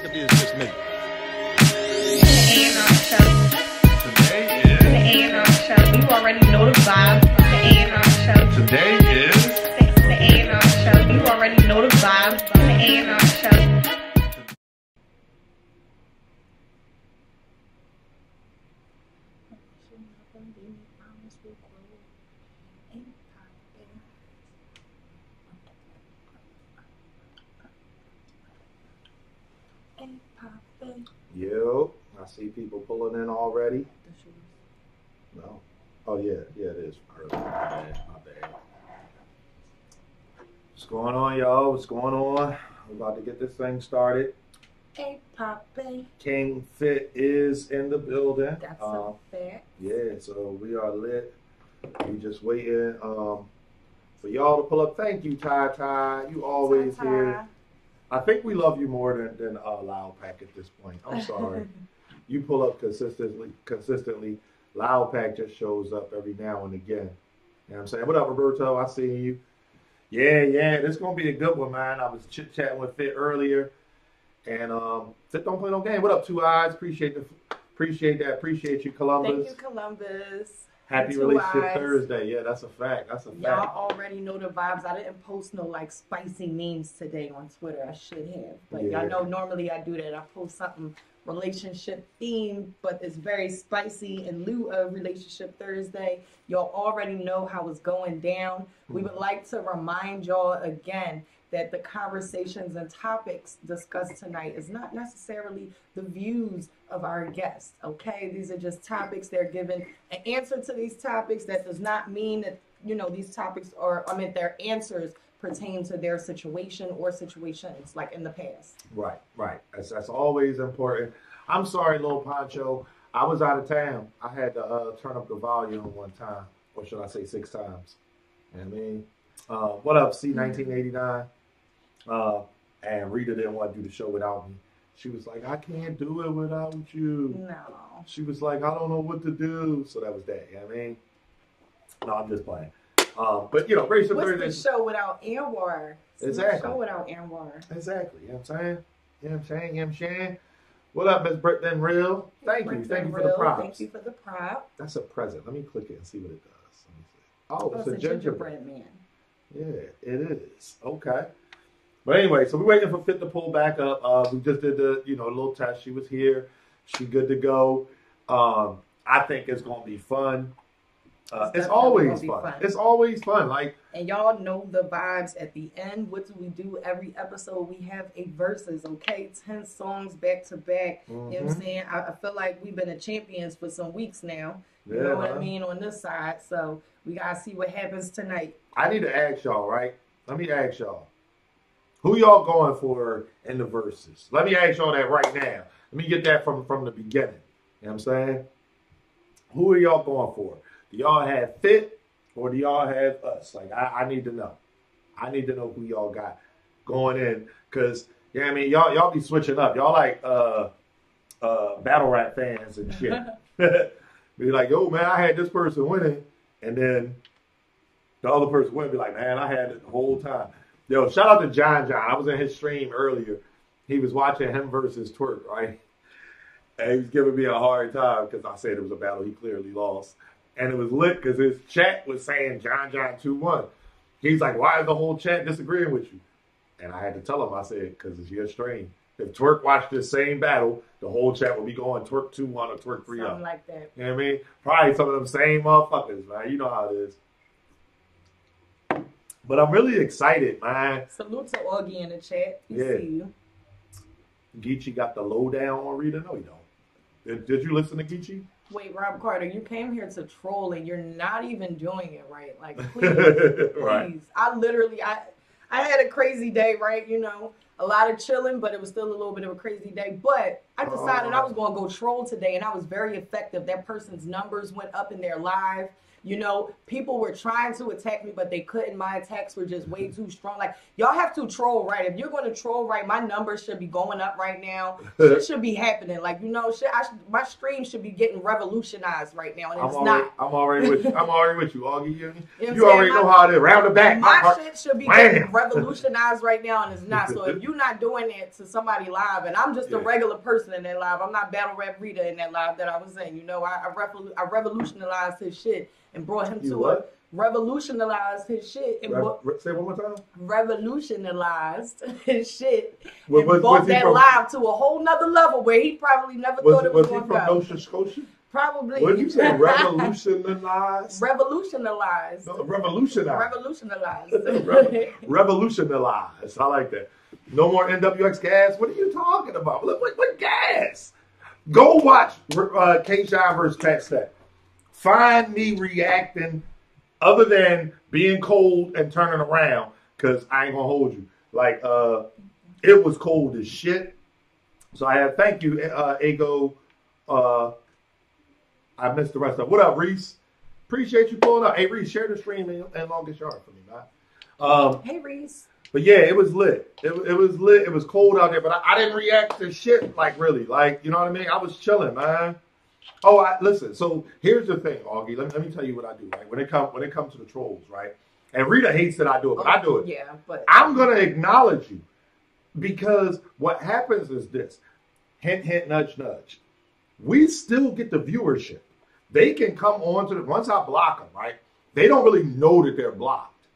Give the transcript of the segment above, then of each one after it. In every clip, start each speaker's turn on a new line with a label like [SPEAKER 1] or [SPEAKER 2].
[SPEAKER 1] Telepathy is just me.
[SPEAKER 2] Today is
[SPEAKER 3] the A&R show. You already know the vibe. The A&R show.
[SPEAKER 2] Today is
[SPEAKER 3] The A&R show. You already know the vibe. The A&R show.
[SPEAKER 2] Yo, I see people pulling in already. No. Oh yeah, it is early. My bad. What's going on, y'all? What's going on? We're about to get this thing started.
[SPEAKER 4] Hey, Poppy.
[SPEAKER 2] King Fit is in the building.
[SPEAKER 4] That's a fact.
[SPEAKER 2] Yeah, so we are lit. We just waiting for y'all to pull up. Thank you, Ty. You always here. I think we love you more than Loud Pack at this point. I'm sorry. You pull up consistently. Loud Pack just shows up every now and again. You know what I'm saying? What up, Roberto? I see you. Yeah, this is going to be a good one, man. I was chit-chatting with Fit earlier. And Fit don't play no game. What up, Two Eyes? Appreciate that. Appreciate you, Columbus.
[SPEAKER 4] Thank you, Columbus.
[SPEAKER 2] Happy Relationship Thursday. Yeah, that's a fact.
[SPEAKER 4] Y'all already know the vibes. I didn't post no like spicy memes today on Twitter. I should have. But y'all know normally I do that. I post something relationship themed, but it's very spicy in lieu of Relationship Thursday. Y'all already know how it's going down. We would like to remind y'all again that the conversations and topics discussed tonight is not necessarily the views of our guests, okay? These are just topics. They're given an answer to these topics. That does not mean that, these topics their answers pertain to their situation or situations like in the past. Right.
[SPEAKER 2] That's always important. I'm sorry, Lil Poncho. I was out of town. I had to turn up the volume one time, or should I say 6 times. You know what I mean? What up, C1989? And Rita didn't want to do the show without me. She was like, I can't do it without you.
[SPEAKER 4] No.
[SPEAKER 2] She was like, I don't know what to do. So that was that. You know what I mean? No, I'm just playing. But, Racial Thursday.
[SPEAKER 4] What's the show without Anwar?
[SPEAKER 2] Exactly.
[SPEAKER 4] Show without Anwar.
[SPEAKER 2] Exactly. You know what I'm saying? What up, Miss Brittany Real? Thank you. Thank you for the props.
[SPEAKER 4] Thank you for the prop.
[SPEAKER 2] That's a present. Let me click it and see what it does. Let me see. Oh, it's a
[SPEAKER 4] gingerbread man.
[SPEAKER 2] Yeah, it is. Okay. But anyway, so we're waiting for Fit to pull back up. We just did the, little test. She was here. She good to go. I think it's going to be fun. It's always fun. It's always fun.
[SPEAKER 4] And y'all know the vibes at the end. What do we do every episode? We have a verses, okay? 10 songs back to back. You know what I'm saying? I feel like we've been the champions for some weeks now. You know what I mean? On this side. So we got to see what happens tonight.
[SPEAKER 2] I need to ask y'all, right? Let me ask y'all. Who y'all going for in the verses? Let me ask y'all that right now. Let me get that from the beginning. You know what I'm saying? Who are y'all going for? Do y'all have Fit or do y'all have us? I need to know. I need to know who y'all got going in. Because, y'all be switching up. Y'all like battle rap fans and shit. Be like, yo, man, I had this person winning. And then the other person wouldn't be like, man, I had it the whole time. Yo, shout out to John. I was in his stream earlier. He was watching him versus Twerk, right? And he was giving me a hard time because I said it was a battle he clearly lost. And it was lit because his chat was saying John 2-1. He's like, why is the whole chat disagreeing with you? And I had to tell him, I said, because it's your stream. If Twerk watched this same battle, the whole chat would be going Twerk 2-1 or Twerk 3-0.
[SPEAKER 4] Something like that.
[SPEAKER 2] You know what I mean? Probably some of them same motherfuckers, man. You know how it is. But I'm really excited, man.
[SPEAKER 4] Salute to Augie in the chat. We see you.
[SPEAKER 2] Geechee got the lowdown on Rita? No, you don't. Did you listen to Geechee?
[SPEAKER 4] Wait, Rob Carter, you came here to troll and you're not even doing it right. Like, please.
[SPEAKER 2] Right.
[SPEAKER 4] I had a crazy day, right? A lot of chilling, but it was still a little bit of a crazy day. But I decided I was going to go troll today, and I was very effective. That person's numbers went up in their live. People were trying to attack me, but they couldn't. My attacks were just way too strong. Like, y'all have to troll right. If you're going to troll right, my numbers should be going up right now. Shit should be happening. Like, my stream should be getting revolutionized right now, and it's not.
[SPEAKER 2] I'm already with you. Augie. You already know how it is. Round the back.
[SPEAKER 4] My shit should be getting revolutionized right now, and it's not. So if you're not doing that to somebody live, and I'm just a regular person in that live. I'm not Battle Rap Rita in that live that I was in. You know, I revolutionized his shit and brought him revolutionized his shit and
[SPEAKER 2] say it one more time.
[SPEAKER 4] Revolutionized his shit and brought that live to a whole nother level where he probably never thought it was going to go.
[SPEAKER 2] Was he from Nova Scotia?
[SPEAKER 4] Probably.
[SPEAKER 2] What did you say? Revolutionized?
[SPEAKER 4] Revolutionized.
[SPEAKER 2] No, revolutionized.
[SPEAKER 4] Revolutionized.
[SPEAKER 2] Revolutionized. I like that. No more NWX gas. What are you talking about? What gas? Go watch K-Shine versus Pat Stay. Find me reacting other than being cold and turning around, because I ain't going to hold you. Like, it was cold as shit. So I have, thank you, Ego. I missed the rest of it. What up, Reese? Appreciate you pulling up. Hey, Reese, share the stream and longest yard for me, man.
[SPEAKER 4] Hey, Reese.
[SPEAKER 2] But yeah, it was lit. It was lit. It was cold out there, but I didn't react to shit, like, really. Like, you know what I mean? I was chilling, man. Oh, listen. So here's the thing, Augie. Let me tell you what I do, right? When it comes to the trolls, right? And Rita hates that I do it, but I do it.
[SPEAKER 4] Yeah, but
[SPEAKER 2] I'm gonna acknowledge you, because what happens is this: hint, hint, nudge, nudge. We still get the viewership. They can come on to once I block them, right? They don't really know that they're blocked.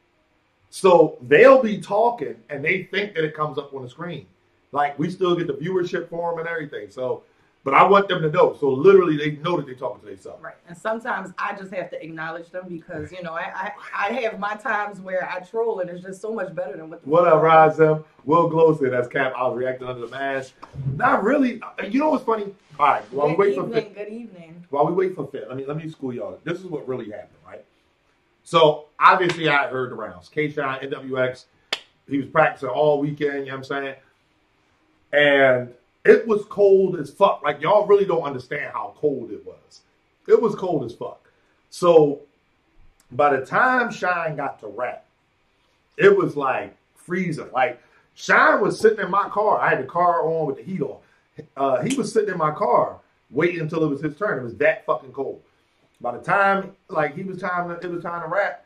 [SPEAKER 2] So they'll be talking and they think that it comes up on the screen. Like, we still get the viewership for them and everything. So, but I want them to know. So literally they know that they're talking to themselves.
[SPEAKER 4] Right. And sometimes I just have to acknowledge them because, you know, I have my times where I troll and it's just so much better than
[SPEAKER 2] what up, Razem? Will Glow said, that's Cap. I was reacting under the mask. Not really. You know what's funny? All right. While we wait for Fit.
[SPEAKER 4] Good evening.
[SPEAKER 2] While we wait for Fit, let me school y'all. This is what really happened, right? So obviously I heard the rounds. K-Shine, NWX, he was practicing all weekend, you know what I'm saying? And it was cold as fuck. Like, y'all really don't understand how cold it was. It was cold as fuck. So by the time Shine got to rap, it was like freezing. Like, Shine was sitting in my car. I had the car on with the heat on. He was sitting in my car waiting until it was his turn. It was that fucking cold. By the time, like, it was time to rap,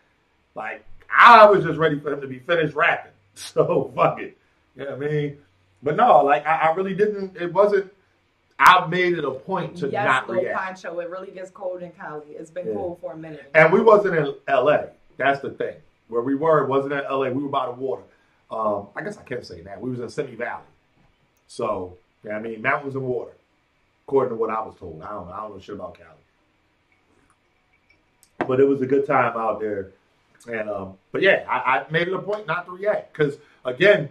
[SPEAKER 2] like, I was just ready for him to be finished rapping. So, fuck it. You know what I mean? But no, like, I really didn't, it wasn't, I made it a point to not react.
[SPEAKER 4] Yes, Poncho, it really gets cold in Cali. It's been cold for a minute.
[SPEAKER 2] And we wasn't in L.A. That's the thing. Where we were, it wasn't in L.A. We were by the water. I guess I can't say that. We was in Simi Valley. So, you know what I mean? Mountains and water. According to what I was told. I don't know shit about Cali. But it was a good time out there. And, but yeah, I made it a point not to react. Because, again,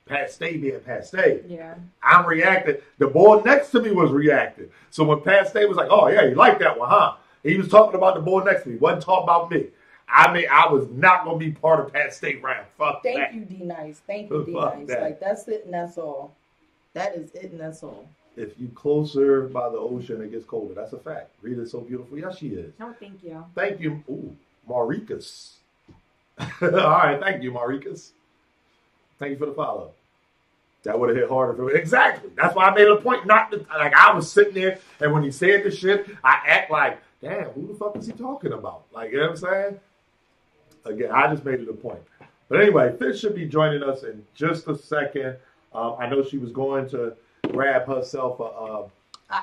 [SPEAKER 2] Pat Stay being Pat Stay.
[SPEAKER 4] Yeah.
[SPEAKER 2] I'm reacting. The boy next to me was reacting. So when Pat Stay was like, oh, yeah, you like that one, huh? He was talking about the boy next to me. Wasn't talking about me. I mean, I was not going to be part of Pat Stay round. Fuck that.
[SPEAKER 4] Thank you, D-Nice. Thank you, D-Nice. Like, that's it and that's all. That is it and that's all.
[SPEAKER 2] If you closer by the ocean, it gets colder. That's a fact. Rita's so beautiful. Yes, she is.
[SPEAKER 4] No, thank you.
[SPEAKER 2] Thank you. Ooh, Maricas. All right, thank you, Maricas. Thank you for the follow. That would have hit harder for me. Exactly. That's why I made it a point not to, like, I was sitting there, and when he said the shit, I act like, damn, who the fuck is he talking about? Like, you know what I'm saying? Again, I just made it a point. But anyway, Fish should be joining us in just a second. I know she was going to grab herself a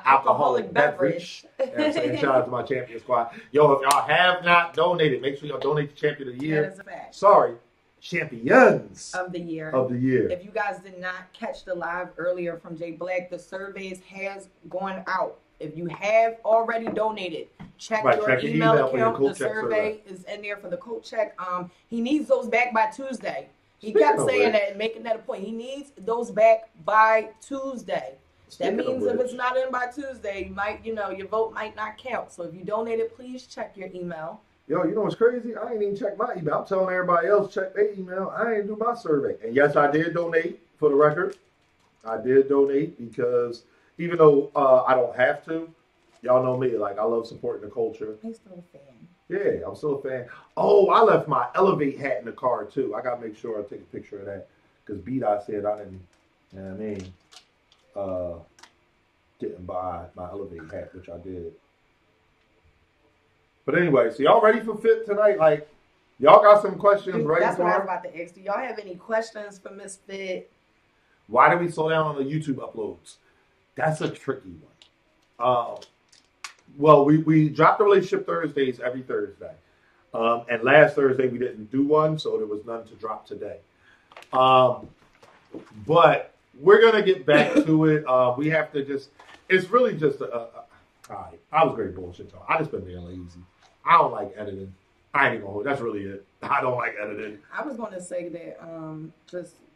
[SPEAKER 2] alcoholic beverage. You know what I'm saying? Shout out to my champion squad. Yo, if y'all have not donated, make sure y'all donate to Champion of the Year.
[SPEAKER 4] That is a fact.
[SPEAKER 2] Sorry, Champions
[SPEAKER 4] of the Year.
[SPEAKER 2] Of the Year.
[SPEAKER 4] If you guys did not catch the live earlier from Jay Black, the surveys has gone out. If you have already donated, check your email account. The survey is in there for the code check. He needs those back by Tuesday. He kept saying that and making that a point. He needs those back by Tuesday. That means if it's not in by Tuesday, you might, your vote might not count. So if you donated, please check your email.
[SPEAKER 2] Yo, you know what's crazy? I ain't even check my email. I'm telling everybody else check their email. I ain't do my survey. And yes, I did donate, for the record. I did donate because even though I don't have to, y'all know me. Like, I love supporting the culture.
[SPEAKER 4] I'm still a fan.
[SPEAKER 2] Yeah, I'm still a fan. Oh, I left my Elevate hat in the car, too. I got to make sure I take a picture of that. Because B-Dot said I didn't, you know what I mean, didn't buy my Elevate hat, which I did. But anyway, so y'all ready for Fit tonight? Like, y'all got some questions ready
[SPEAKER 4] That's
[SPEAKER 2] for
[SPEAKER 4] what I
[SPEAKER 2] her?
[SPEAKER 4] was about to ask. Do y'all have any questions for Misfit?
[SPEAKER 2] Why did we slow down on the YouTube uploads? That's a tricky one. Well, we dropped the relationship Thursdays every Thursday. And last Thursday we didn't do one, so there was none to drop today. But we're going to get back to it. We have to just, it's really just all right, I was very bullshit, y'all. I just been being lazy. I don't like editing. I ain't even gonna, that's really it. I don't like editing.
[SPEAKER 4] I was going to say that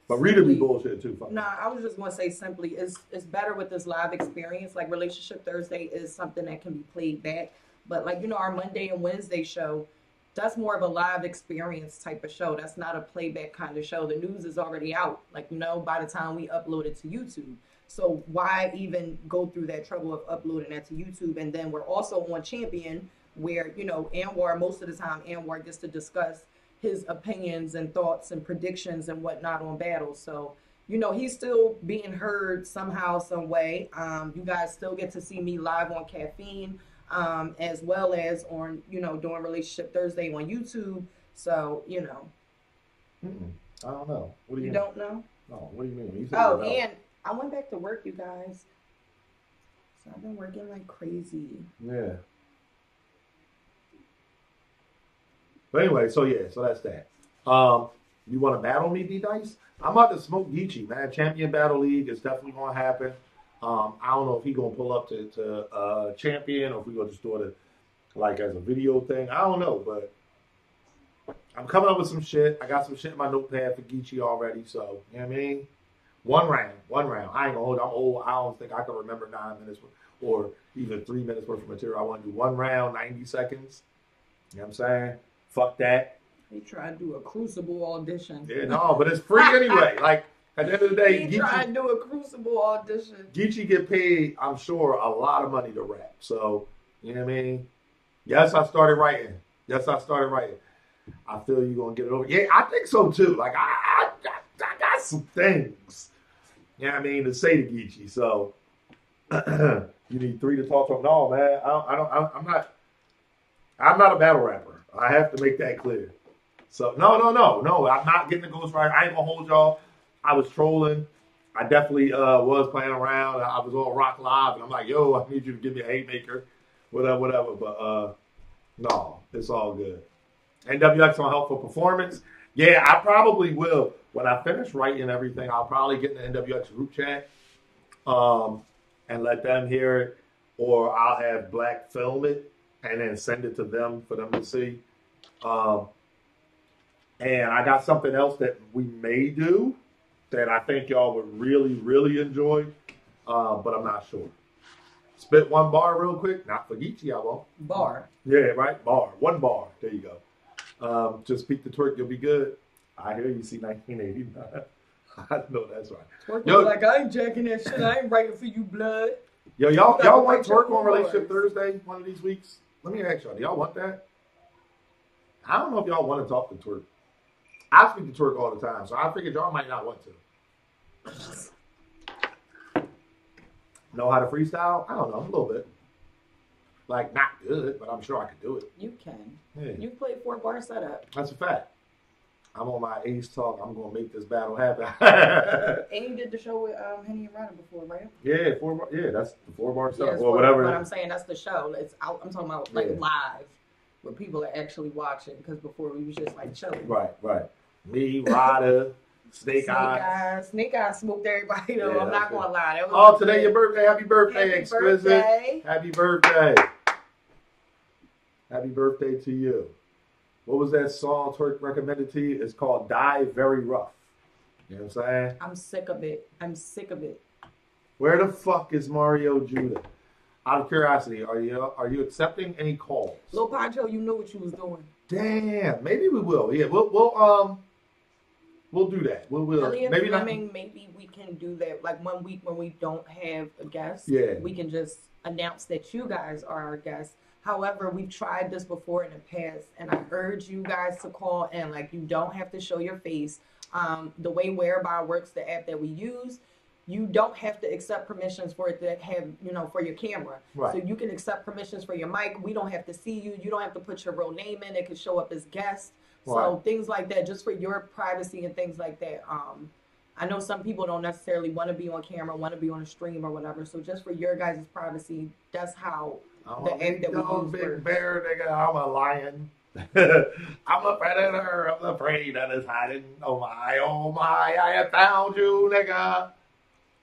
[SPEAKER 2] But Rita be bullshit too.
[SPEAKER 4] No, I was just going to say simply, it's better with this live experience. Like Relationship Thursday is something that can be played back. But like, our Monday and Wednesday show, that's more of a live experience type of show. That's not a playback kind of show. The news is already out, like, by the time we upload it to YouTube. So why even go through that trouble of uploading that to YouTube? And then we're also on Champion where, Anwar, most of the time, Anwar gets to discuss his opinions and thoughts and predictions and whatnot on battles. So, he's still being heard somehow, some way. You guys still get to see me live on Caffeine, as well as on, doing Relationship Thursday on YouTube. So,
[SPEAKER 2] I don't know. What do you mean?
[SPEAKER 4] Don't know?
[SPEAKER 2] No, what do you mean?
[SPEAKER 4] And I went back to work, you guys. So I've been working like crazy.
[SPEAKER 2] Yeah. But anyway, so that's that. You want to battle me, D-Dice? I'm about to smoke Geechee, man. Champion Battle League is definitely going to happen. I don't know if he's going to pull up to Champion or if we're going to just do it like as a video thing. I don't know, but I'm coming up with some shit. I got some shit in my notepad for Geechee already, so, you know what I mean? One round. I ain't going to hold it. I'm old. I don't think I can remember 9 minutes or even 3 minutes worth of material. I want to do one round, 90 seconds. You know what I'm saying? Fuck that.
[SPEAKER 4] He tried to do a Crucible audition.
[SPEAKER 2] Yeah, no, but it's free anyway. Like, at the end of the day,
[SPEAKER 4] he tried to do a Crucible audition.
[SPEAKER 2] Geechee get paid, I'm sure, a lot of money to rap. So, you know what I mean? Yes, I started writing. I feel you're going to get it over. Yeah, I think so, too. Like, I got some things, you know what I mean, to say to Geechee. So, you need 3 to talk to him. No, man, I'm not a battle rapper. I have to make that clear. So, no. I'm not getting the ghostwriter. I ain't going to hold y'all. I was trolling. I definitely was playing around. I was on Rock Live, and I'm like, yo, I need you to give me a haymaker, whatever. But, no, it's all good. NWX on Helpful Performance. Yeah, I probably will. When I finish writing everything, I'll probably get in the NWX group chat and let them hear it. Or I'll have Black film it and then send it to them for them to see. And I got something else that we may do that I think y'all would really, really enjoy, but I'm not sure. Spit one bar real quick. Not for Geechee, I won't.
[SPEAKER 4] Bar.
[SPEAKER 2] Yeah, right? Bar. One bar. There you go. Just speak the twerk, you'll be good. I hear you see 1989. I know that's right.
[SPEAKER 4] Twerk was like, I ain't jacking that shit. I ain't writing for you, blood.
[SPEAKER 2] Yo, y'all want twerk on Relationship Thursday one of these weeks? Let me ask y'all, do y'all want that? I don't know if y'all want to talk to twerk. I speak to twerk all the time, so I figured y'all might not want to. Know how to freestyle? I don't know, a little bit. Like, not good, but I'm sure I could do it.
[SPEAKER 4] You can.
[SPEAKER 2] Yeah.
[SPEAKER 4] You played 4-bar setup.
[SPEAKER 2] That's a fact. I'm on my Ace Talk. I'm going to make this battle happen.
[SPEAKER 4] And you did the show with Henny and Ryder before, right?
[SPEAKER 2] Yeah, 4-bar. Yeah, that's the 4-bar stuff.
[SPEAKER 4] Yeah,
[SPEAKER 2] or whatever.
[SPEAKER 4] But I'm saying that's the show. It's out. I'm talking about like live, where people are actually watching. Because before we was just like chilling.
[SPEAKER 2] Right. Me, Ryder, Snake Eyes.
[SPEAKER 4] Snake Eyes smoked everybody though. Yeah, I'm not going to lie.
[SPEAKER 2] Oh, today your birthday. Happy birthday, Exquisite. Happy birthday. Happy birthday to you. What was that song Twerk recommended to you? It's called Die Very Rough. You know what I'm saying?
[SPEAKER 4] I'm sick of it.
[SPEAKER 2] Where the fuck is Mario Judah? Out of curiosity, are you accepting any calls?
[SPEAKER 4] Lil Pancho, you knew what you was doing.
[SPEAKER 2] Damn, maybe we will. Yeah, we'll do that. We'll
[SPEAKER 4] Elliot
[SPEAKER 2] maybe
[SPEAKER 4] Fleming, not. Maybe we can do that. Like 1 week when we don't have a guest, we can just announce that you guys are our guests. However, we've tried this before in the past, and I urge you guys to call in. Like, you don't have to show your face. The way Whereby works, the app that we use, you don't have to accept permissions for it to have, for your camera. Right. So you can accept permissions for your mic. We don't have to see you. You don't have to put your real name in. It can show up as guest. Right. So things like that, just for your privacy and things like that. I know some people don't necessarily want to be on camera, want to be on a stream or whatever. So just for your guys' privacy, that's how the end that we use
[SPEAKER 2] big
[SPEAKER 4] works.
[SPEAKER 2] bear, nigga. I'm a lion. I'm a predator. I'm the prey that is hiding. Oh my, I have found you, nigga.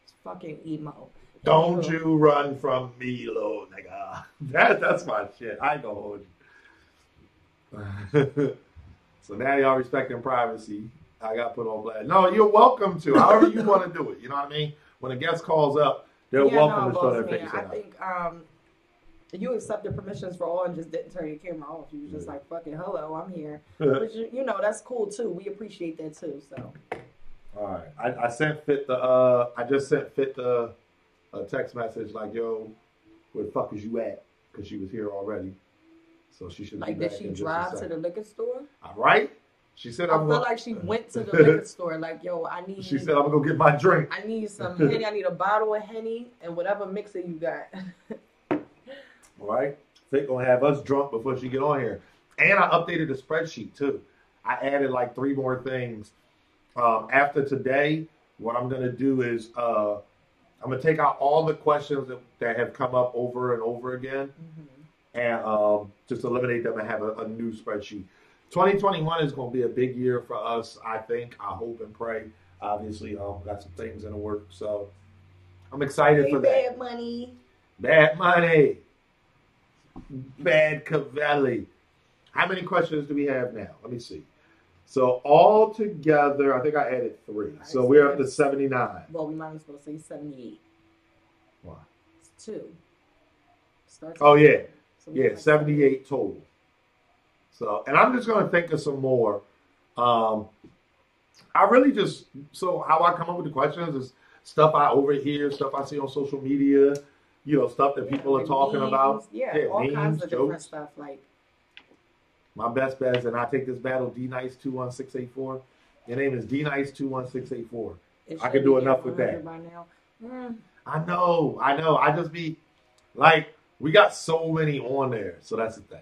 [SPEAKER 4] It's fucking emo.
[SPEAKER 2] Don't you run from me, little nigga. That's my shit. I ain't gonna hold you. So now y'all respecting privacy. I got put on blast. No, you're welcome to. However you want to do it. You know what I mean? When a guest calls up, they're welcome to show their face.
[SPEAKER 4] I think you accepted permissions for all and just didn't turn your camera off. You was just like, fucking hello, I'm here. Which, you know, that's cool too. We appreciate that too. So.
[SPEAKER 2] All right. I sent Fit the I just sent Fit the text message like, yo, where the fuck is you at? Because she was here already. So she should
[SPEAKER 4] like,
[SPEAKER 2] be
[SPEAKER 4] did she drive to the liquor store?
[SPEAKER 2] All right. She said,
[SPEAKER 4] I feel like she went to the liquor store. Like, yo, I need.
[SPEAKER 2] She said, I'm going to go get my drink.
[SPEAKER 4] I need some Henny. I need a bottle of Henny and whatever mixer you got.
[SPEAKER 2] All right. Fit going to have us drunk before she get on here. And I updated the spreadsheet, too. I added like 3 more things. After today, what I'm going to do is I'm going to take out all the questions that have come up over and over again. And just eliminate them and have a new spreadsheet. 2021 is going to be a big year for us, I think. I hope and pray. Obviously, got some things in the works, so I'm excited for that.
[SPEAKER 4] Bad money.
[SPEAKER 2] Bad money. Bad Cavelli. How many questions do we have now? Let me see. So all together, I think I added 3. So we're up to 79.
[SPEAKER 4] Well, we might as well say 78.
[SPEAKER 2] Why?
[SPEAKER 4] It's 2. Starts
[SPEAKER 2] Oh, yeah.
[SPEAKER 4] So
[SPEAKER 2] Yeah,
[SPEAKER 4] like
[SPEAKER 2] 78 total. So, and I'm just going to think of some more. I really just, so how I come up with the questions is stuff I overhear, stuff I see on social media, you know, stuff that people are talking
[SPEAKER 4] memes,
[SPEAKER 2] about.
[SPEAKER 4] Yeah, all
[SPEAKER 2] memes,
[SPEAKER 4] kinds of different
[SPEAKER 2] jokes.
[SPEAKER 4] stuff. Like,
[SPEAKER 2] my best bet is, and I take this battle, D-Nice21684. Your name is D-Nice21684. I can do enough with that.
[SPEAKER 4] By now.
[SPEAKER 2] I know. I just be, like, we got so many on there, so that's the thing.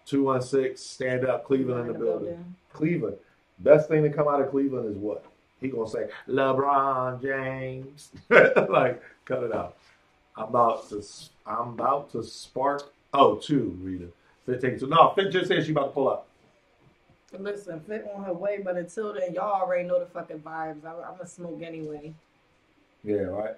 [SPEAKER 2] 216, stand up, Cleveland in the building. Cleveland. Best thing to come out of Cleveland is what? He gonna say, LeBron James. Like, cut it out. I'm about to spark. Oh, 2, Rita. Fit take 2. No, Fit just said she about to pull up.
[SPEAKER 4] Listen, Fit on her way, but until then, y'all already know the fucking vibes. I'm gonna smoke anyway.
[SPEAKER 2] Yeah, right.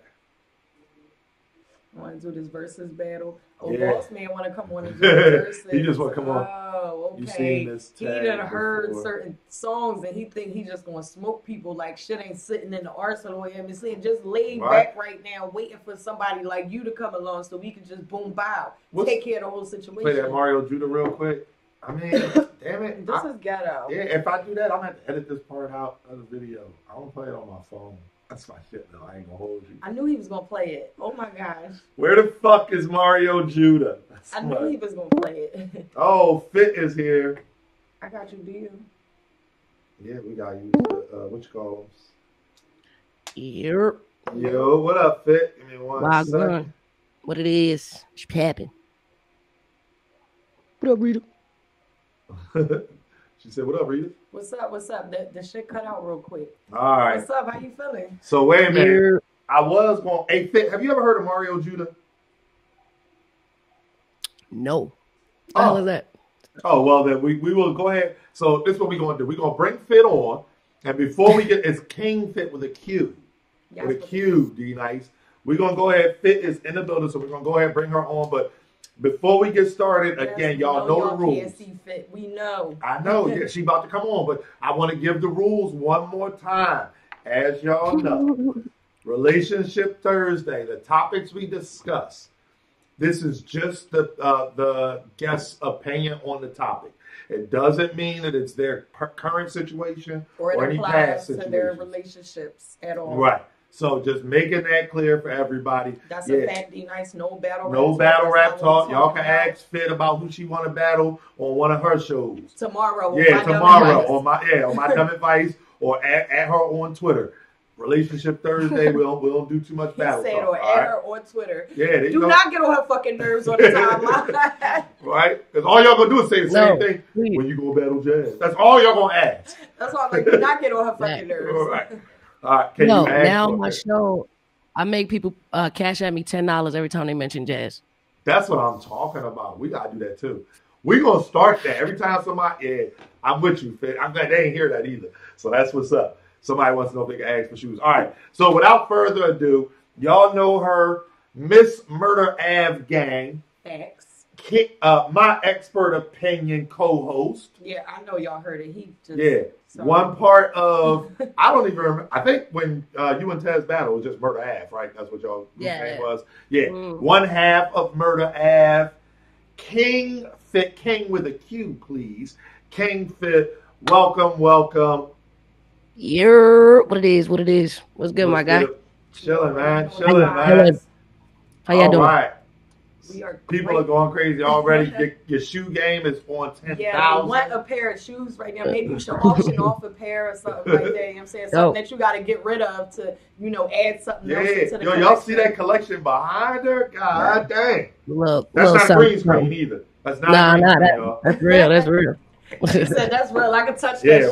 [SPEAKER 4] I want to do this versus battle. Oh,
[SPEAKER 2] Yeah.
[SPEAKER 4] Boss Man want to come on and do the versus.
[SPEAKER 2] He just want to come on.
[SPEAKER 4] Oh, okay.
[SPEAKER 2] You seen this
[SPEAKER 4] He
[SPEAKER 2] tag
[SPEAKER 4] done heard
[SPEAKER 2] before.
[SPEAKER 4] certain songs and he think he just gonna smoke people like shit ain't sitting in the arsenal. And saying just laid back right now, waiting for somebody like you to come along so we can just boom bow, take care of the whole situation.
[SPEAKER 2] Play that Mario Judah real quick. I mean, damn it.
[SPEAKER 4] This is ghetto.
[SPEAKER 2] Yeah, if I do that, I'm gonna have to edit this part out of the video. I don't play it on my phone. That's my shit though. I ain't gonna hold you.
[SPEAKER 4] I knew he was gonna play it. Oh my gosh.
[SPEAKER 2] Where the fuck is Mario Judah?
[SPEAKER 4] I knew he was gonna play it.
[SPEAKER 2] Oh, Fit is here.
[SPEAKER 4] I got you, do you?
[SPEAKER 2] Yeah, we got you. What you call them?
[SPEAKER 1] Yep.
[SPEAKER 2] Yo, what up, Fit? Give me one second.
[SPEAKER 1] What it is? What's happening? What up, Rita?
[SPEAKER 2] She said, what up, Rita?
[SPEAKER 4] What's up? What's up? The shit cut out real quick.
[SPEAKER 2] All right.
[SPEAKER 4] What's up? How you feeling?
[SPEAKER 2] So wait a minute.
[SPEAKER 1] Here.
[SPEAKER 2] I was going. Hey, Fit, have you ever heard of Mario Judah?
[SPEAKER 1] No. How was that?
[SPEAKER 2] Oh, well, then we will go ahead. So this is what we're going to do. We're going to bring Fit on. And before we get, it's King Fit with a Q.
[SPEAKER 4] Yes,
[SPEAKER 2] with a Q, D-Nice. We're going to go ahead. Fit is in the building, so we're going to go ahead and bring her on. But before we get started, again, y'all know the rules.
[SPEAKER 4] Can't see Fit. We know.
[SPEAKER 2] I know. Yeah, she about to come on. But I want to give the rules one more time. As y'all know, Relationship Thursday, the topics we discuss. This is just the guest's opinion on the topic. It doesn't mean that it's their current situation or any past situation.
[SPEAKER 4] To their relationships at all.
[SPEAKER 2] Right. So just making that clear for everybody.
[SPEAKER 4] That's a fact, D-Nice. No battle rap
[SPEAKER 2] talk. No battle rap talk. Y'all can ask Fit about who she want to battle on one of her shows.
[SPEAKER 4] Tomorrow.
[SPEAKER 2] Yeah, tomorrow on my Dumb Advice or at her on Twitter. Relationship Thursday. We don't do too much
[SPEAKER 4] He
[SPEAKER 2] battle
[SPEAKER 4] said
[SPEAKER 2] talk.
[SPEAKER 4] or
[SPEAKER 2] All
[SPEAKER 4] add
[SPEAKER 2] right?
[SPEAKER 4] her on Twitter.
[SPEAKER 2] Yeah,
[SPEAKER 4] Do not get on her fucking nerves on the timeline.
[SPEAKER 2] Right? Because all y'all gonna do is say the same
[SPEAKER 1] No,
[SPEAKER 2] thing
[SPEAKER 1] please.
[SPEAKER 2] when you go battle Jazz. That's all y'all gonna ask.
[SPEAKER 4] That's why I'm like, do not get on her fucking nerves.
[SPEAKER 2] All right. All right. Can
[SPEAKER 1] No,
[SPEAKER 2] you ask
[SPEAKER 1] now
[SPEAKER 2] for
[SPEAKER 1] my
[SPEAKER 2] it?
[SPEAKER 1] show, I make people cash at me $10 every time they mention Jazz.
[SPEAKER 2] That's what I'm talking about. We gotta do that too. We gonna start that every time somebody. Yeah, I'm with you, Fit. I'm glad they ain't hear that either. So that's what's up. Somebody wants to know if they can ask for shoes. All right. So without further ado, y'all know her, Miss Murder Ave Gang.
[SPEAKER 4] Facts.
[SPEAKER 2] My expert opinion co-host.
[SPEAKER 4] Yeah, I know y'all heard it. He just
[SPEAKER 2] One part of I don't even remember. I think when you and Tez battle was just Murder Ave, right? That's what y'all name was. Yeah, one half of Murder Ave. King Fit, King with a Q, please. King Fit, welcome.
[SPEAKER 1] What it is? What's good, my guy?
[SPEAKER 2] Chilling, man.
[SPEAKER 1] How y'all doing?
[SPEAKER 2] All right.
[SPEAKER 4] People
[SPEAKER 2] are going crazy already. Your shoe game is on 10,000.
[SPEAKER 4] Yeah, I want a pair of shoes right now. Maybe you should auction off a pair or something like that. You know what I'm saying? Something that you got to get rid of to, add something else into the collection.
[SPEAKER 2] Y'all see that collection behind her? God dang.
[SPEAKER 1] Look,
[SPEAKER 2] that's not green screen either. That's not green screen,
[SPEAKER 1] that's real. That's real.
[SPEAKER 4] She said that's real. I can touch that
[SPEAKER 2] shit.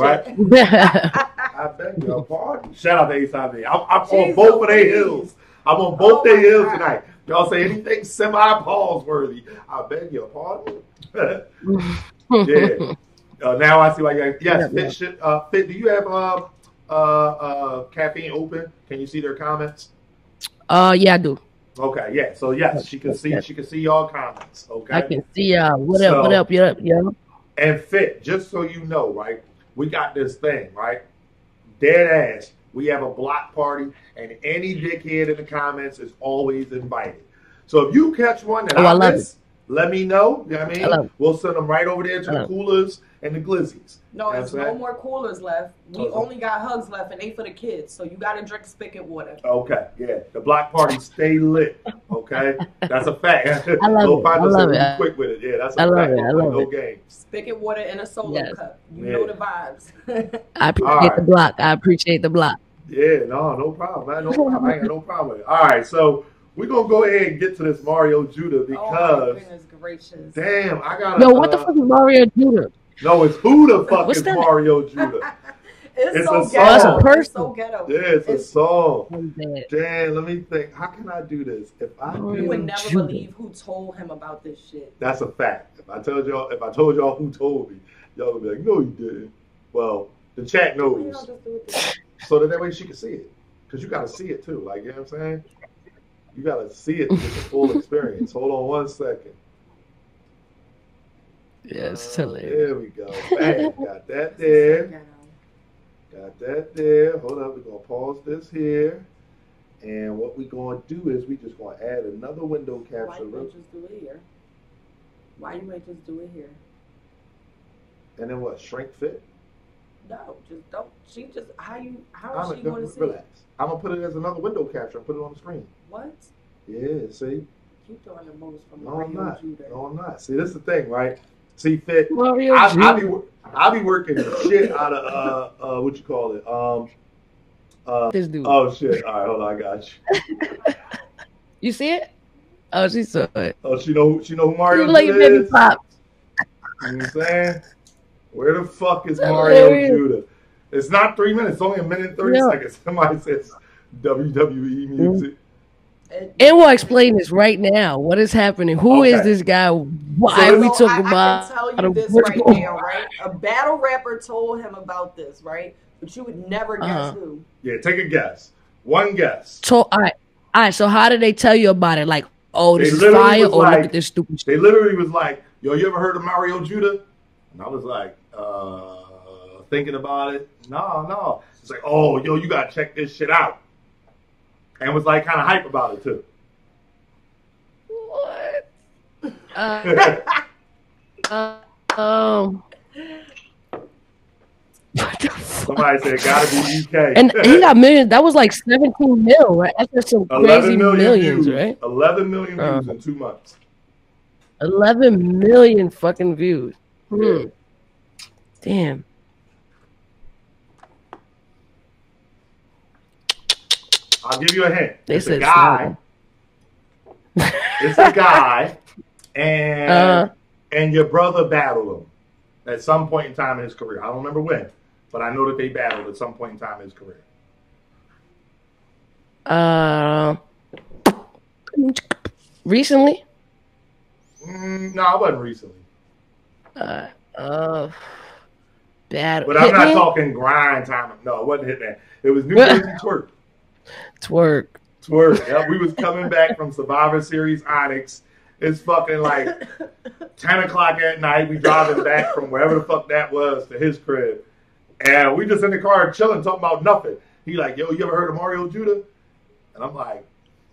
[SPEAKER 2] I beg your pardon. Shout out to Ace Ivy. I'm on both of their hills. I'm on both their hills tonight. Y'all say anything semi-pause worthy. I beg your pardon. Yeah. Now I see why you guys. Yes, Fit, do you have Caffeine open? Can you see their comments?
[SPEAKER 1] Yeah, I do.
[SPEAKER 2] Okay, yeah. So yes, she can see y'all comments. Okay.
[SPEAKER 1] I can see what up.
[SPEAKER 2] And Fit, just so you know, right? We got this thing, right? Dead ass. We have a block party, and any dickhead in the comments is always invited. So if you catch one that I miss, let me know. You know what I mean? We'll send them right over there to the coolers and the glizzies.
[SPEAKER 4] No, there's no more coolers left. We only got hugs left, and they for the kids. So you got to drink spigot water.
[SPEAKER 2] Okay, yeah. The block party stay lit. Okay, that's a fact.
[SPEAKER 1] I love it.
[SPEAKER 2] Quick with it. Yeah, that's a fact.
[SPEAKER 1] I love it.
[SPEAKER 2] Game.
[SPEAKER 4] Spigot water in a solo cup. You know the vibes.
[SPEAKER 1] I appreciate the block.
[SPEAKER 2] Yeah, no problem, man. No problem. I ain't got no problem with it. All right, so we're gonna go ahead and get to this Mario Judah because
[SPEAKER 4] oh my goodness gracious.
[SPEAKER 2] Damn, I gotta.
[SPEAKER 1] Yo, what the fuck is Mario Judah?
[SPEAKER 2] No, it's who the fuck is Mario Judah?
[SPEAKER 4] It's
[SPEAKER 2] so
[SPEAKER 4] a
[SPEAKER 2] song.
[SPEAKER 1] That's a person.
[SPEAKER 4] It's so ghetto.
[SPEAKER 2] Yeah, it's a song. Damn, let me think. How can I do this? If I
[SPEAKER 4] you would never believe who told him about this shit.
[SPEAKER 2] That's a fact. If I told y'all who told me, y'all would be like, no, you didn't. Well, the chat knows. So that way she can see it. Because you got to see it too. Like, you know what I'm saying? You got to see it to get the full experience. Hold on 1 second.
[SPEAKER 1] Yes, hilarious.
[SPEAKER 2] There we go. Bang. Got that there. Got that there. Hold up. We're going to pause this here. And what we're going to do is we just going to add another window capture.
[SPEAKER 4] Why you ain't just do it here? Why you ain't just do it here?
[SPEAKER 2] And then what? Shrink fit?
[SPEAKER 4] No, just don't. She just how is she going to see
[SPEAKER 2] it? I'm gonna put it as another window capture and put it on the screen.
[SPEAKER 4] What?
[SPEAKER 2] Yeah, see?
[SPEAKER 4] Keep doing the most from
[SPEAKER 2] No, I'm not. See, this is the thing, right? See, Fit. I'll be working the shit out of what you call it?
[SPEAKER 1] This dude.
[SPEAKER 2] Oh shit! All right, hold on, I got you.
[SPEAKER 1] You see it? Oh, she saw it.
[SPEAKER 2] Oh, she know who Mario
[SPEAKER 1] like
[SPEAKER 2] Judah
[SPEAKER 1] baby
[SPEAKER 2] is.
[SPEAKER 1] Pop.
[SPEAKER 2] You know what I'm saying? Where the fuck is Mario Judah? It's not 3 minutes. It's only a minute and 30 seconds. Somebody says WWE music.
[SPEAKER 1] And we'll explain this right now. What is happening? Who is this guy? Why are we talking about?
[SPEAKER 4] I can tell you this right now, right? A battle rapper told him about this, right? But you would never guess who.
[SPEAKER 2] Yeah, take a guess. One guess.
[SPEAKER 1] So, all right. So how did they tell you about it? Like, oh, this is fire, or look at this stupid shit.
[SPEAKER 2] They literally was like, yo, you ever heard of Mario Judah? And I was like, thinking about it. No. It's like, oh, yo, you gotta check this shit out. And was like kind of hype about it too.
[SPEAKER 1] What? What the fuck?
[SPEAKER 2] Somebody said gotta be UK.
[SPEAKER 1] And he got millions. That was like 17 mil, right? That's some crazy millions,
[SPEAKER 2] views,
[SPEAKER 1] right?
[SPEAKER 2] 11 million views in 2 months.
[SPEAKER 1] 11 million fucking views.
[SPEAKER 2] Yeah.
[SPEAKER 1] Damn.
[SPEAKER 2] I'll give you a hint.
[SPEAKER 1] They
[SPEAKER 2] It's a
[SPEAKER 1] said
[SPEAKER 2] guy. It's a guy, and your brother battled him at some point in time in his career. I don't remember when, but I know that they battled at some point in time in his career.
[SPEAKER 1] Recently?
[SPEAKER 2] No, it wasn't recently.
[SPEAKER 1] Battle.
[SPEAKER 2] But I'm not talking grind time. No, it wasn't Hitman. It was New Jersey Twerk.
[SPEAKER 1] Twerk.
[SPEAKER 2] Yeah, we was coming back from Survivor Series Onyx. It's fucking like 10 o'clock at night. We driving back from wherever the fuck that was to his crib. And we just in the car chilling, talking about nothing. He like, yo, you ever heard of Mario Judah? And I'm like,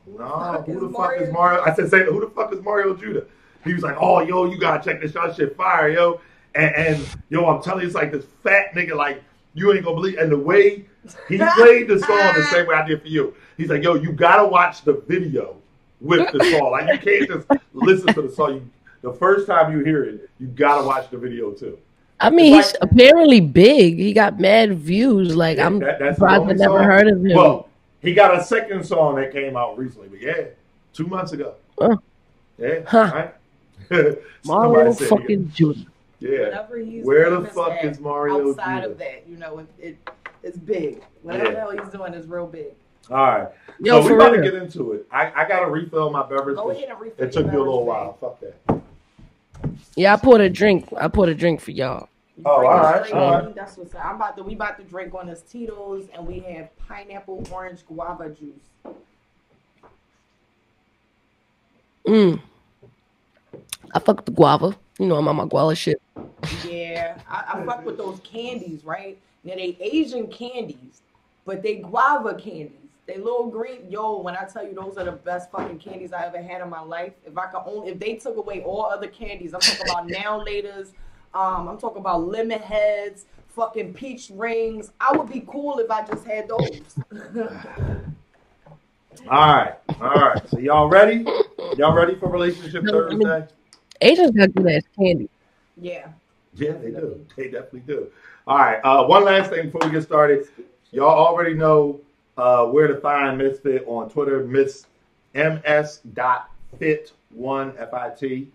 [SPEAKER 2] no, who the fuck is Mario? I said, who the fuck is Mario Judah? He was like, oh, yo, you gotta check this out. Shit fire, yo. And yo, I'm telling you, it's like this fat nigga, like, you ain't gonna believe. And the way he played the song the same way I did for you. He's like, yo, you gotta watch the video with the song. Like, you can't just listen to the song. The first time you hear it, you gotta watch the video too.
[SPEAKER 1] I mean, he's apparently big. He got mad views. Like, I'm surprised I never heard of him.
[SPEAKER 2] Well, he got a second song that came out recently, but yeah, 2 months ago. Yeah, right?
[SPEAKER 1] Mario fucking Judah.
[SPEAKER 2] Yeah. Where the fuck is Mario
[SPEAKER 4] outside
[SPEAKER 2] Judah?
[SPEAKER 4] of that, you know, it's big. Whatever the hell he's doing is real big.
[SPEAKER 2] All right.
[SPEAKER 1] Yo,
[SPEAKER 2] so we're about to get into it. I got to refill my beverage.
[SPEAKER 4] Go ahead and refill
[SPEAKER 2] it took you a little while. Fuck that.
[SPEAKER 1] Yeah, I poured a drink. For y'all.
[SPEAKER 2] Oh, all right.
[SPEAKER 4] That's what's up. We about to drink on this Tito's, and we have pineapple orange guava juice.
[SPEAKER 1] I fuck with the guava. You know, I'm on my guava shit.
[SPEAKER 4] Yeah, I fuck with those candies, right? Now they Asian candies, but they guava candies. They little green. Yo, when I tell you those are the best fucking candies I ever had in my life. If they took away all other candies, I'm talking about now laters. I'm talking about lemon heads, fucking peach rings. I would be cool if I just had those.
[SPEAKER 2] All right. So y'all ready? Y'all ready for Relationship Thursday?
[SPEAKER 1] Asians got good ass candy.
[SPEAKER 4] Yeah.
[SPEAKER 2] Yeah, they do. They definitely do. All right. One last thing before we get started. Y'all already know where to find Misfit on Twitter. ms.fit1 FIT.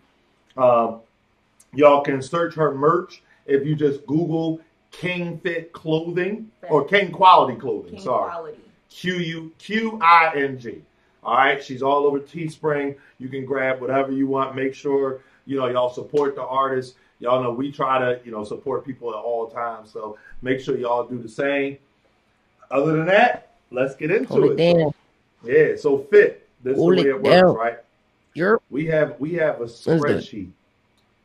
[SPEAKER 2] Y'all can search her merch if you just Google King Fit Clothing or King Quality Clothing. Quality. QUING. All right. She's all over Teespring. You can grab whatever you want. Make sure, y'all support the artists. Y'all know we try to, support people at all times. So make sure y'all do the same. Other than that, let's get into it. So Fit. This is the way it works, right? We have a spreadsheet.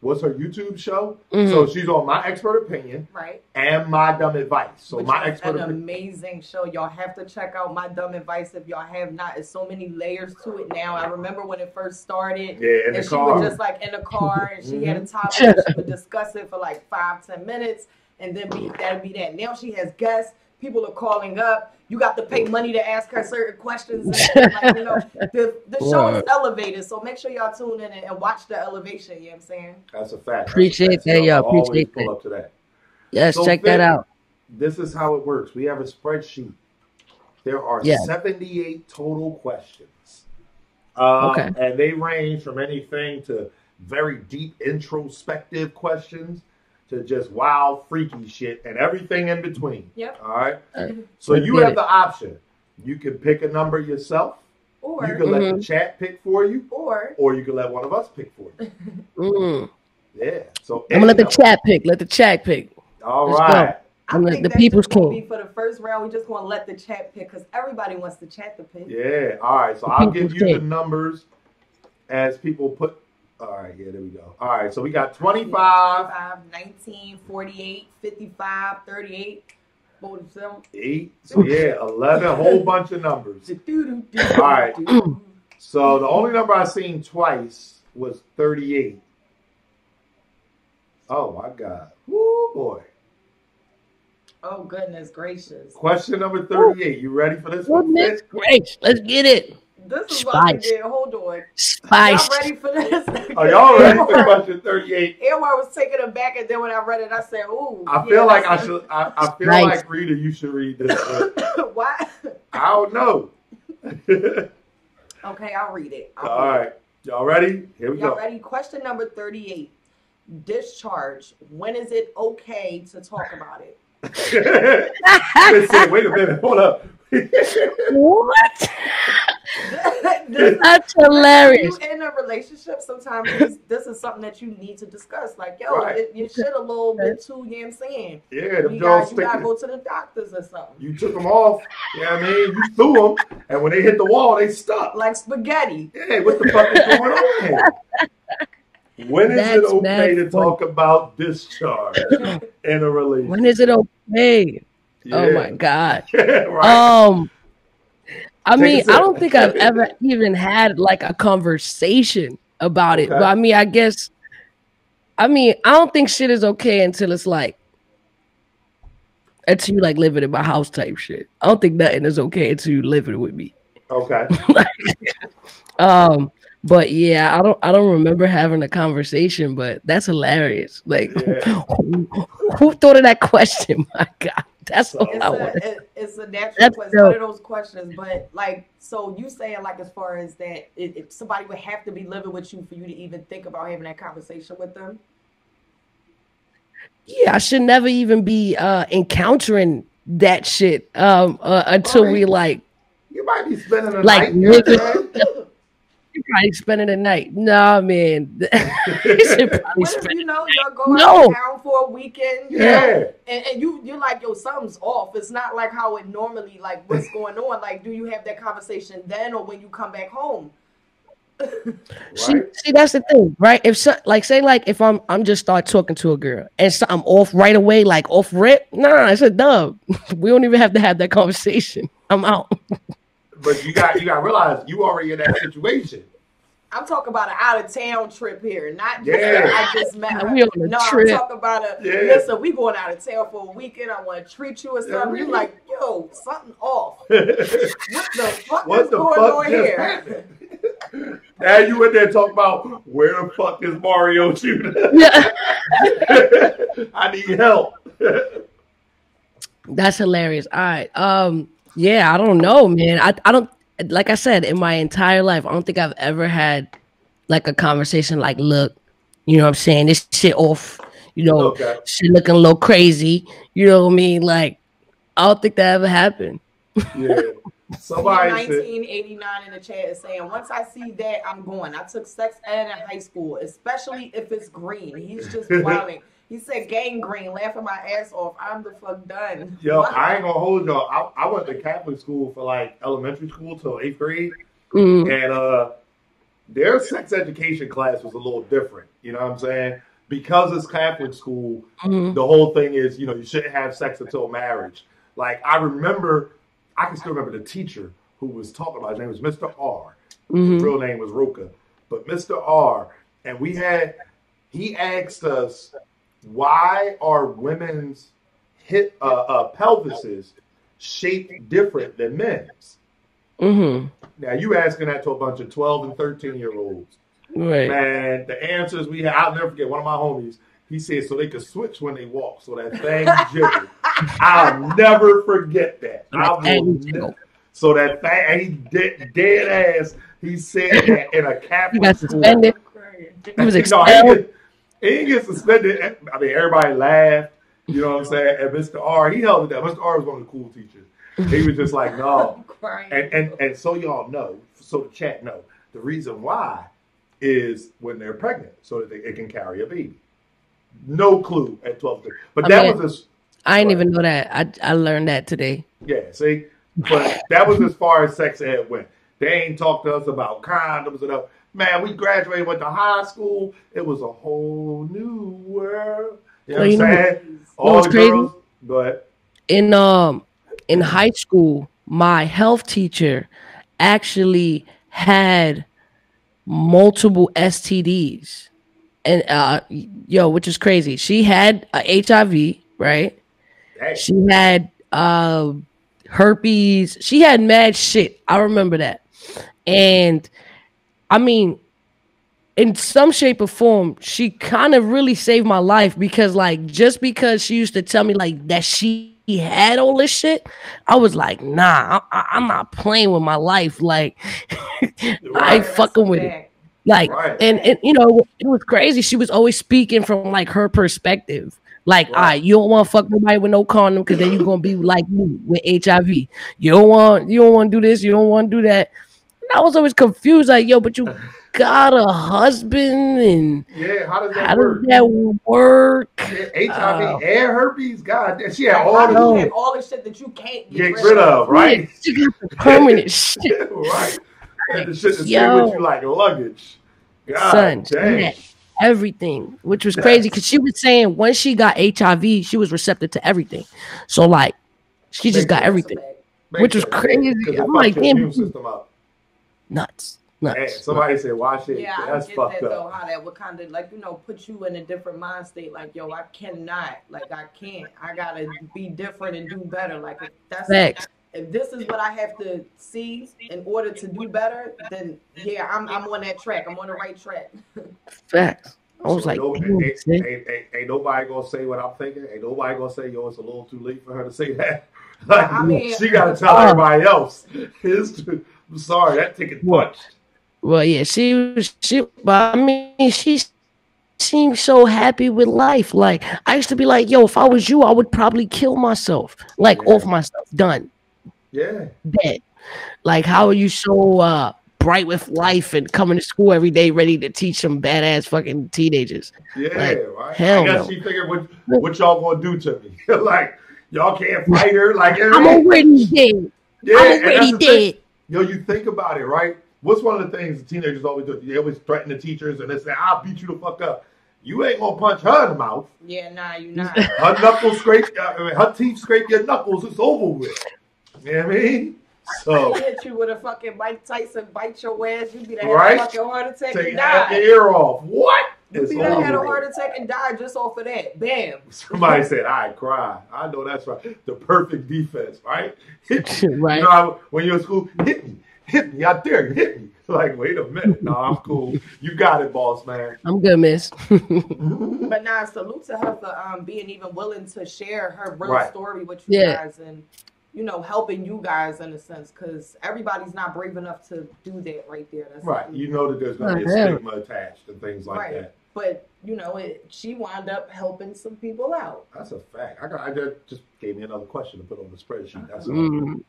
[SPEAKER 2] What's her YouTube show? Mm-hmm. So she's on My Expert Opinion,
[SPEAKER 4] right,
[SPEAKER 2] and My Dumb Advice. So
[SPEAKER 4] My Expert Opinion, an amazing show. Y'all have to check out My Dumb Advice if y'all have not. There's so many layers to it now. I remember when it first started.
[SPEAKER 2] Yeah, in the car.
[SPEAKER 4] She was just like in the car, and she had a topic. And she would discuss it for like 5-10 minutes, and then that'd be that. Now she has guests. People are calling up. You got to pay money to ask her certain questions. And the show is elevated, so make sure y'all tune in and watch the elevation. You know what I'm saying?
[SPEAKER 2] That's a fact.
[SPEAKER 1] Appreciate that, y'all. Appreciate
[SPEAKER 2] that. Pull up to that.
[SPEAKER 1] Yes, so check that out.
[SPEAKER 2] This is how it works. We have a spreadsheet. There are 78 total questions.
[SPEAKER 1] Okay.
[SPEAKER 2] And they range from anything to very deep introspective questions to just wild, freaky shit and everything in between.
[SPEAKER 4] Yep.
[SPEAKER 2] All right. So you have the option. You can pick a number yourself, or you can let the chat pick for you, or you can let one of us pick for you. Yeah. So
[SPEAKER 1] I'm gonna let the chat pick. Let the chat pick.
[SPEAKER 2] All right.
[SPEAKER 4] I think the people's king. For the first round, we just want to let the chat pick because everybody wants the chat to pick.
[SPEAKER 2] Yeah. All right. So I'll give you the numbers as people put. All right, yeah, there we go. All right, so we got 25,
[SPEAKER 4] 19, 48, 55, 38, 47.
[SPEAKER 2] 8. So yeah, 11, a whole bunch of numbers. All right. So the only number I've seen twice was 38. Oh my God. Woo boy.
[SPEAKER 4] Oh goodness gracious.
[SPEAKER 2] Question number 38. You ready for this one?
[SPEAKER 1] Goodness gracious. Let's get it.
[SPEAKER 4] This is what we did. Hold on.
[SPEAKER 1] Spice.
[SPEAKER 4] Y'all ready for this?
[SPEAKER 2] Are y'all ready for question 38?
[SPEAKER 4] Everyone was taking it back, and then when I read it, I said, "Ooh."
[SPEAKER 2] I feel like like Rita, you should read this.
[SPEAKER 4] Why?
[SPEAKER 2] I don't know.
[SPEAKER 4] Okay, I'll read it.
[SPEAKER 2] All right. Y'all ready? Here we go.
[SPEAKER 4] Y'all ready? Question number 38. Discharge. When is it okay to talk about it?
[SPEAKER 2] Wait a minute. Hold up.
[SPEAKER 1] What? That's hilarious.
[SPEAKER 4] When you in a relationship, sometimes this is something that you need to discuss. Like, yo,
[SPEAKER 2] Right.
[SPEAKER 4] you shit a little bit too, you know what I'm saying?
[SPEAKER 2] Yeah,
[SPEAKER 4] You gotta go to the doctors or something.
[SPEAKER 2] You took them off. Yeah, I mean, you threw them, and when they hit the wall, they stuck.
[SPEAKER 4] Like spaghetti.
[SPEAKER 2] Yeah, what the fuck is going on here? When is it okay to talk about discharge in a relationship?
[SPEAKER 1] When is it okay?
[SPEAKER 2] Yeah.
[SPEAKER 1] Oh my God.
[SPEAKER 2] Right.
[SPEAKER 1] I mean, I don't think I've ever even had like a conversation about it. But I mean, I don't think shit is okay until it's like, until you like living in my house type shit. I don't think nothing is okay until you living with me.
[SPEAKER 2] Okay.
[SPEAKER 1] But yeah, I don't remember having a conversation, but that's hilarious. Like, who thought of that question? My God, that's what I want.
[SPEAKER 4] It's a natural question, one of those questions. But like, so you saying like, as far as that, if somebody would have to be living with you for you to even think about having that conversation with them.
[SPEAKER 1] Yeah, I should never even be encountering that shit until we like.
[SPEAKER 2] You might be spending the
[SPEAKER 1] like
[SPEAKER 2] night.
[SPEAKER 1] You probably spending the night. Nah, man. You should probably spend.
[SPEAKER 4] You know, y'all go out of town for a weekend. You know, and you're like, yo, something's off. It's not like how it normally, like, what's going on? Like, do you have that conversation then or when you come back home?
[SPEAKER 1] See, that's the thing, right? If if I'm just start talking to a girl and so I'm off right away, like off rip, nah, it's a dub. We don't even have to have that conversation. I'm out.
[SPEAKER 2] But you got to realize you already in that situation.
[SPEAKER 4] I'm talking about an out of town trip here, not just I just met her.
[SPEAKER 1] We on a trip.
[SPEAKER 4] I'm talking about listen, we going out of town for a weekend. I want to treat you or something. You like, yo, something off. What the fuck is going on here?
[SPEAKER 2] Now you in there talking about where the fuck is Mario shooting?
[SPEAKER 1] Yeah.
[SPEAKER 2] I need help.
[SPEAKER 1] That's hilarious. All right. Yeah, I don't know, man. I don't, like I said, in my entire life, I don't think I've ever had like a conversation like, look, you know what I'm saying? This shit off, you know, shit looking a little crazy. You know what I mean? Like, I don't think that ever happened.
[SPEAKER 2] Yeah. Somebody
[SPEAKER 4] 1989 in the chat is saying, once I see that, I'm going. I took sex ed in high school, especially if it's green. He's just wilding. He said gang green, laughing my ass off. I'm the fuck done.
[SPEAKER 2] Yo, I ain't gonna hold y'all. I went to Catholic school for like elementary school till 8th grade. And their sex education class was a little different. You know what I'm saying? Because it's Catholic school, the whole thing is, you know, you shouldn't have sex until marriage. Like, I can still remember the teacher who was talking about, his name was Mr. R. His real name was Roka. But Mr. R, and he asked us, why are women's pelvises shaped different than men's? Now, you asking that to a bunch of 12 and 13-year-olds.
[SPEAKER 1] Right.
[SPEAKER 2] Man, the answers we had, I'll never forget, one of my homies, he said so they could switch when they walk, so that thing jiggled. I'll never forget that. So that thing, and he dead ass, he said that in a Catholic school.
[SPEAKER 1] He was expelled.
[SPEAKER 2] He didn't get suspended. I mean, everybody laughed. You know what I'm saying? And Mr. R, he held it down. Mr. R was one of the cool teachers. He was just like, no. And so y'all know, so the chat know, the reason why is when they're pregnant, so that it can carry a baby. No clue at 12. But
[SPEAKER 1] I didn't even know that. I learned that today.
[SPEAKER 2] Yeah, see? But that was as far as sex ed went. They ain't talked to us about condoms and all. Man, we graduated, went to high school. It was a whole new world. You know what I'm saying? All the girls. Go ahead.
[SPEAKER 1] In high school, my health teacher actually had multiple STDs. And which is crazy. She had HIV, right? Dang. She had herpes. She had mad shit. I remember that. And I mean, in some shape or form, she kind of really saved my life because, like, just because she used to tell me like that she had all this shit, I was like, nah, I'm not playing with my life. Like, I ain't fucking with it. Like, and you know, it was crazy. She was always speaking from like her perspective. Like, all right, you don't want to fuck nobody with no condom because then you're gonna be like me with HIV. You don't want to do this. You don't want to do that. And I was always confused. Like, yo, but you got a husband, and
[SPEAKER 2] how does that
[SPEAKER 1] work?
[SPEAKER 2] Yeah, HIV and herpes. God, she had
[SPEAKER 4] all the shit that you can't
[SPEAKER 2] get rid of, right?
[SPEAKER 1] She got the permanent shit,
[SPEAKER 2] right? And the shit that stay with you like luggage. God,
[SPEAKER 1] son, everything, which was crazy because she was saying when she got HIV, she was receptive to everything. So like, she just got everything, which was crazy. I'm like, damn, nuts.
[SPEAKER 2] Hey, somebody said, "Watch it."
[SPEAKER 4] Yeah,
[SPEAKER 2] that's
[SPEAKER 4] I get
[SPEAKER 2] fucked
[SPEAKER 4] that
[SPEAKER 2] up.
[SPEAKER 4] though. How that would kind of like put you in a different mind state. Like, yo, I cannot. Like, I can't. I gotta be different and do better. Like, if this is what I have to see in order to do better, then yeah, I'm on that track. I'm on the right track.
[SPEAKER 1] Facts. I was like,
[SPEAKER 2] ain't nobody gonna say what I'm thinking. Ain't nobody gonna say, yo, it's a little too late for her to say that. Like, I mean, she gotta tell everybody else. I'm sorry, that ticket punched.
[SPEAKER 1] Well, yeah, but I mean, she seemed so happy with life. Like, I used to be like, yo, if I was you, I would probably kill myself. Like, off myself. Done.
[SPEAKER 2] Yeah.
[SPEAKER 1] Dead. Like, how are you so bright with life and coming to school every day ready to teach some badass fucking teenagers?
[SPEAKER 2] Yeah,
[SPEAKER 1] like,
[SPEAKER 2] right.
[SPEAKER 1] Hell
[SPEAKER 2] I guess
[SPEAKER 1] no.
[SPEAKER 2] she figured what y'all gonna do to me. Like, y'all can't fight her. Like,
[SPEAKER 1] I'm already dead.
[SPEAKER 2] Yeah,
[SPEAKER 1] I'm already dead.
[SPEAKER 2] Yo, you think about it, right? What's one of the things the teenagers always do? They always threaten the teachers and they say, I'll beat you the fuck up. You ain't gonna punch her in the mouth.
[SPEAKER 4] Yeah, nah, you not.
[SPEAKER 2] Her knuckles her teeth scrape your knuckles, it's over with. You know what I mean? So
[SPEAKER 4] she hit you with a fucking Mike Tyson, bite your ass, you'd be that fucking heart attack
[SPEAKER 2] take
[SPEAKER 4] and die.
[SPEAKER 2] Take your ear off. What?
[SPEAKER 4] You'd be that had a heart attack and die just off of that. Bam.
[SPEAKER 2] Somebody said, I cry. I know that's right. The perfect defense, right? Hit me.
[SPEAKER 1] Right.
[SPEAKER 2] You know, when you're in school, hit me, I dare you, hit me. Like, wait a minute. No, I'm cool. You got it, boss man.
[SPEAKER 1] I'm good, miss.
[SPEAKER 4] But nah, salute to her for being even willing to share her real story with you guys and, helping you guys in a sense, because everybody's not brave enough to do that right there. That's
[SPEAKER 2] right. You know that there's going to be a stigma attached and things like that.
[SPEAKER 4] But, she wound up helping some people out.
[SPEAKER 2] That's a fact. I just gave me another question to put on the spreadsheet. That's all.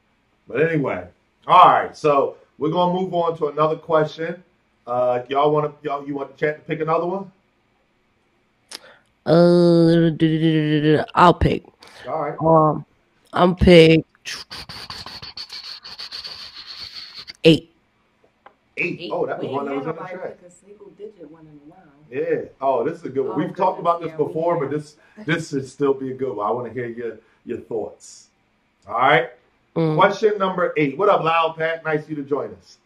[SPEAKER 2] But anyway. All right, so we're gonna move on to another question. You want the chat to pick another one?
[SPEAKER 1] I'll pick.
[SPEAKER 2] All right.
[SPEAKER 1] I'm pick 8.
[SPEAKER 2] 8. Oh, that was one that was in the chat.
[SPEAKER 4] A single digit one in a while.
[SPEAKER 2] Yeah. Oh, this is a good one. We've talked about this before, but this should still be a good one. I want to hear your thoughts. All right. Question number 8. What up, Loud Pat? Nice of you to join us.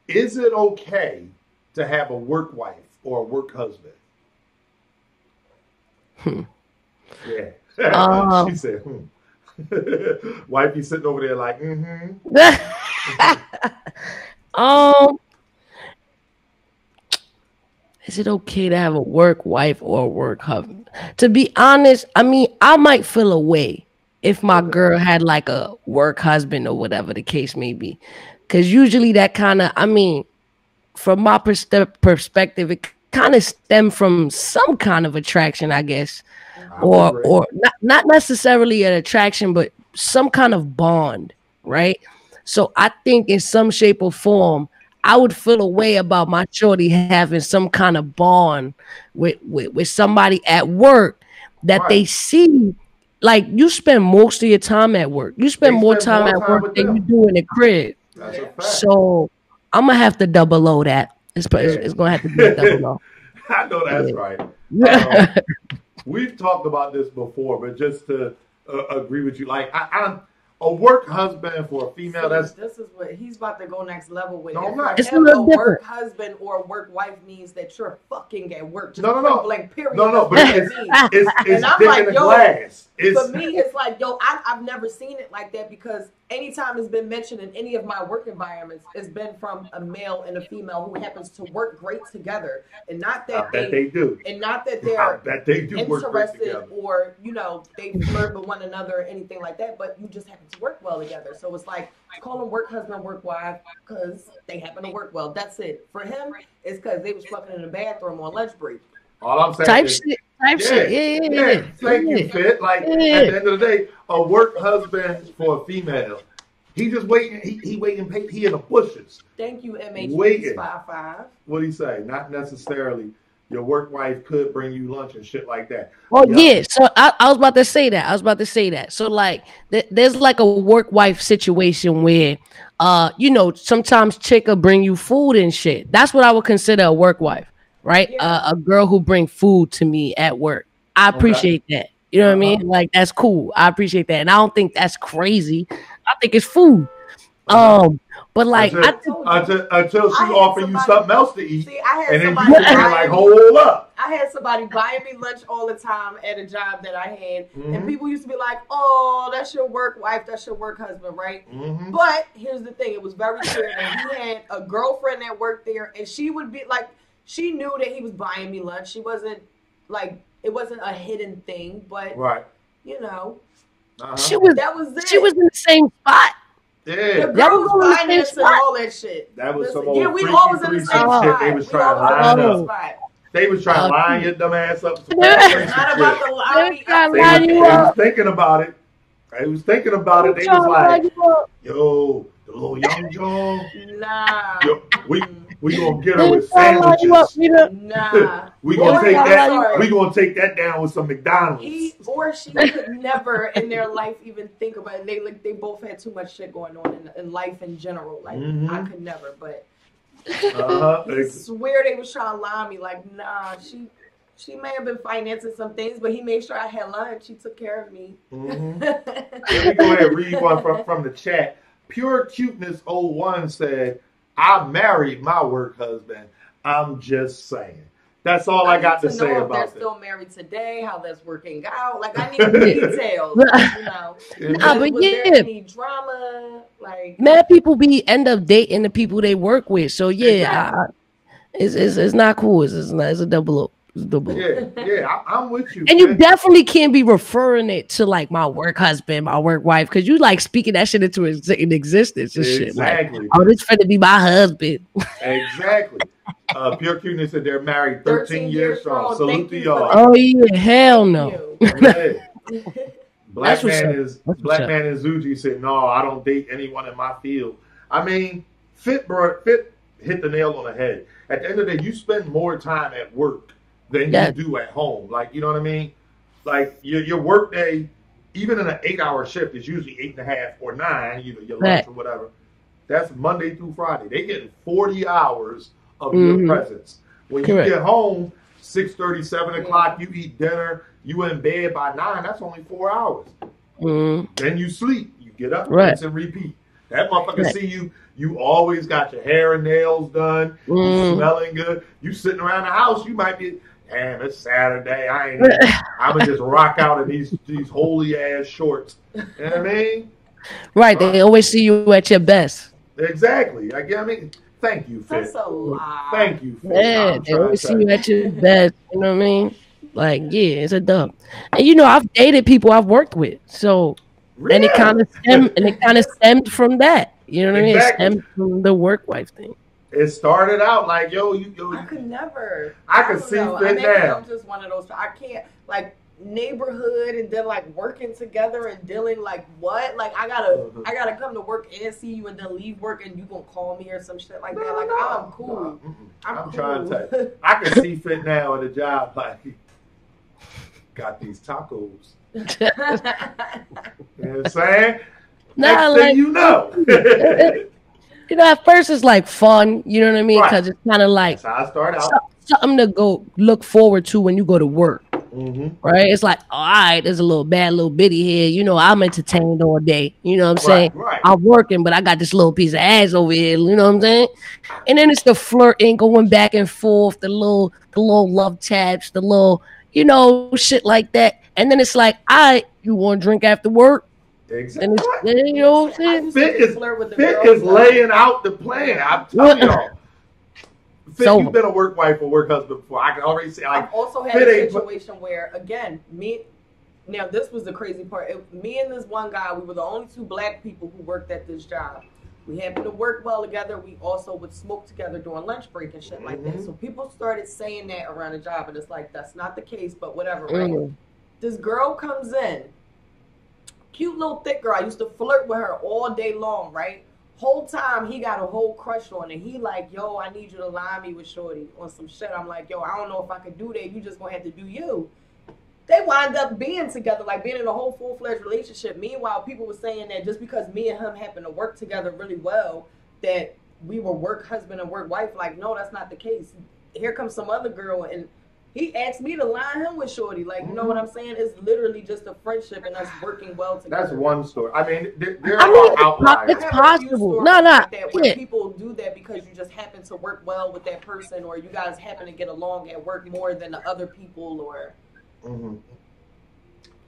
[SPEAKER 2] Is it okay to have a work wife or a work husband? Yeah. She said, Wifey sitting over there like,
[SPEAKER 1] Is it okay to have a work wife or a work husband? To be honest, I mean, I might feel a way if my girl had like a work husband or whatever the case may be. Because usually that kind of, I mean, from my perspective, it kind of stemmed from some kind of attraction, I guess. Or not necessarily an attraction, but some kind of bond, right? So I think in some shape or form, I would feel a way about my shorty having some kind of bond with somebody at work that they see. Like, you spend most of your time at work. You spend more time at work than you do in the crib.
[SPEAKER 2] That's a fact.
[SPEAKER 1] So I'm going to have to double O that. It's going to have to be a double O.
[SPEAKER 2] I know that's right. We've talked about this before, but just to agree with you, like, A work husband for a female,
[SPEAKER 4] this is what he's about to go next level with.
[SPEAKER 2] No,
[SPEAKER 4] it.
[SPEAKER 2] I'm not.
[SPEAKER 1] It's
[SPEAKER 4] A
[SPEAKER 1] a
[SPEAKER 4] work husband or a work wife means that you're fucking at work. Just
[SPEAKER 2] No.
[SPEAKER 4] Like, period.
[SPEAKER 2] No, but it's
[SPEAKER 4] and I'm
[SPEAKER 2] dick
[SPEAKER 4] like,
[SPEAKER 2] in the
[SPEAKER 4] yo,
[SPEAKER 2] glass.
[SPEAKER 4] for me, it's like, yo, I've never seen it like that because anytime it's been mentioned in any of my work environments, it's been from a male and a female who happens to work great together, and not that
[SPEAKER 2] they do,
[SPEAKER 4] and not that they're
[SPEAKER 2] interested
[SPEAKER 4] or they flirt with one another or anything like that, but you just happen to work well together. So it's like, call them work husband, work wife because they happen to work well. That's it. For him, it's because they was fucking in the bathroom on lunch break.
[SPEAKER 2] All I'm saying
[SPEAKER 1] Type
[SPEAKER 2] is,
[SPEAKER 1] shit. Yeah.
[SPEAKER 2] Thank you, Fit. Like, at the end of the day, a work husband for a female, he just waiting. He waiting. He in the bushes.
[SPEAKER 4] Thank you,
[SPEAKER 2] Waiting.
[SPEAKER 4] MH55.
[SPEAKER 2] What'd he say? Not necessarily. Your work wife could bring you lunch and shit like that.
[SPEAKER 1] Oh yeah. So I was about to say that. So like, there's like a work wife situation where, sometimes chick will bring you food and shit. That's what I would consider a work wife, right?
[SPEAKER 4] Yeah.
[SPEAKER 1] A girl who bring food to me at work. I appreciate that. You know what I mean? Like, that's cool. I appreciate that, and I don't think that's crazy. I think it's food. But like,
[SPEAKER 2] until she offer you something else to eat,
[SPEAKER 4] I had
[SPEAKER 2] and then
[SPEAKER 4] somebody
[SPEAKER 2] you like, hold up.
[SPEAKER 4] I had somebody buying me lunch all the time at a job that I had, and people used to be like, "Oh, that's your work wife, that's your work husband, right?" But here's the thing: it was very clear that he had a girlfriend that worked there, and she would be like, she knew that he was buying me lunch. She wasn't like, it wasn't a hidden thing, but
[SPEAKER 1] she was it. She was in the same spot.
[SPEAKER 2] Yeah,
[SPEAKER 4] the girl was finance and all that shit.
[SPEAKER 2] That was some
[SPEAKER 4] we all was in the same spot.
[SPEAKER 2] They was trying to line up. They was trying to line your dumb ass up.
[SPEAKER 4] Not about the line.
[SPEAKER 2] They was thinking about it. They was thinking about it. They was like, yo, the little young John.
[SPEAKER 4] Nah.
[SPEAKER 2] Yo, we gonna get her with sandwiches.
[SPEAKER 4] Nah.
[SPEAKER 2] We gonna take that. We gonna take that down with some McDonald's.
[SPEAKER 4] He or she could never in their life even think about it. They both had too much shit going on in life in general. Like I could never, but I swear they was trying to lie me. Like, nah, she may have been financing some things, but he made sure I had lunch. He took care of me.
[SPEAKER 2] Let me go ahead and read one from the chat. Pure Cuteness 01 said, I married my work husband. I'm just saying. That's all I got to say about
[SPEAKER 4] it. They're still married today, how that's working out. Like, I need details.
[SPEAKER 1] Was there
[SPEAKER 4] any drama? Like,
[SPEAKER 1] mad people end up dating the people they work with. So it's not cool. It's a double up.
[SPEAKER 2] Yeah, I'm with you.
[SPEAKER 1] And you definitely can't be referring it to like my work husband, my work wife, because you like speaking that shit into existence and shit. Like, oh, this finna be my husband.
[SPEAKER 2] Exactly. Pure Cuteness said they're married 13 years strong. Salute to y'all.
[SPEAKER 1] Oh yeah, hell no.
[SPEAKER 2] Black man and Zuji said, no, I don't date anyone in my field. I mean, Fit hit the nail on the head. At the end of the day, you spend more time at work than you do at home. Like, you know what I mean? Like, your work day, even in an 8-hour shift, is usually 8.5 or 9, your lunch or whatever. That's Monday through Friday. They get 40 hours of your presence. When you get home, 6:30, 7 o'clock, you eat dinner, you in bed by 9, that's only 4 hours. Then you sleep. You get up, rinse and repeat. That motherfucker see you always got your hair and nails done, you smelling good. You sitting around the house, you might be, damn, it's Saturday. I'm gonna just rock out in these holy ass shorts. You know what I mean?
[SPEAKER 1] Right. They always see you at your best.
[SPEAKER 2] Exactly. I mean, thank you, Fit.
[SPEAKER 4] That's a lie.
[SPEAKER 2] Thank you, Fit.
[SPEAKER 1] Yeah, they always see you at your best. You know what I mean? Like, yeah, it's a dub. And I've dated people I've worked with, so and it kind of stemmed from that. You know what I mean? It stemmed from the work wife thing.
[SPEAKER 2] It started out like, yo,
[SPEAKER 4] I could never.
[SPEAKER 2] I could see Fit now.
[SPEAKER 4] I'm just one of those. I can't, like, neighborhood and then like working together and dealing like what? Like, I gotta come to work and see you and then leave work and you gonna call me or some shit like that. Like, I'm cool. I'm cool.
[SPEAKER 2] Trying to tell you. I can see Fit now at a job like, got these tacos. You know what I'm saying? Next thing you know.
[SPEAKER 1] At first it's like fun, you know what I mean? Because it's kind of like
[SPEAKER 2] that's how I start out.
[SPEAKER 1] Something to go look forward to when you go to work. Right? It's like, all right, there's a little bad little bitty here. You know, I'm entertained all day. You know what I'm saying?
[SPEAKER 2] Right.
[SPEAKER 1] I'm working, but I got this little piece of ass over here. You know what I'm saying? And then it's the flirting, going back and forth, the little love taps, the little, you know, shit like that. And then it's like, all right, you want to drink after work?
[SPEAKER 2] Exactly.
[SPEAKER 1] You know what I'm saying?
[SPEAKER 2] Fit is laying out the plan. I'm telling y'all. Fit,
[SPEAKER 1] So,
[SPEAKER 2] you've been a work wife or work husband before. I can already say, like,
[SPEAKER 4] I've also had a situation where, again, now this was the crazy part. Me and this one guy, we were the only two black people who worked at this job. We happened to work well together. We also would smoke together during lunch break and shit like that. So people started saying that around the job, and it's like, that's not the case, but whatever, right? This girl comes in, cute little thick girl. I used to flirt with her all day long, right? Whole time he got a whole crush on it. He like, yo, I need you to line me with shorty on some shit. I'm like, yo, I don't know if I could do that. You just gonna have to do you. They wind up being together, like being in a whole full-fledged relationship. Meanwhile, people were saying that just because me and him happen to work together really well, that we were work husband and work wife. Like, no, that's not the case. Here comes some other girl, and he asked me to line him with shorty. Like, you know what I'm saying? It's literally just a friendship and us working well together.
[SPEAKER 2] That's one story. I mean, there are outliers.
[SPEAKER 1] It's possible.
[SPEAKER 4] Like that where people do that because you just happen to work well with that person, or you guys happen to get along at work more than the other people, or...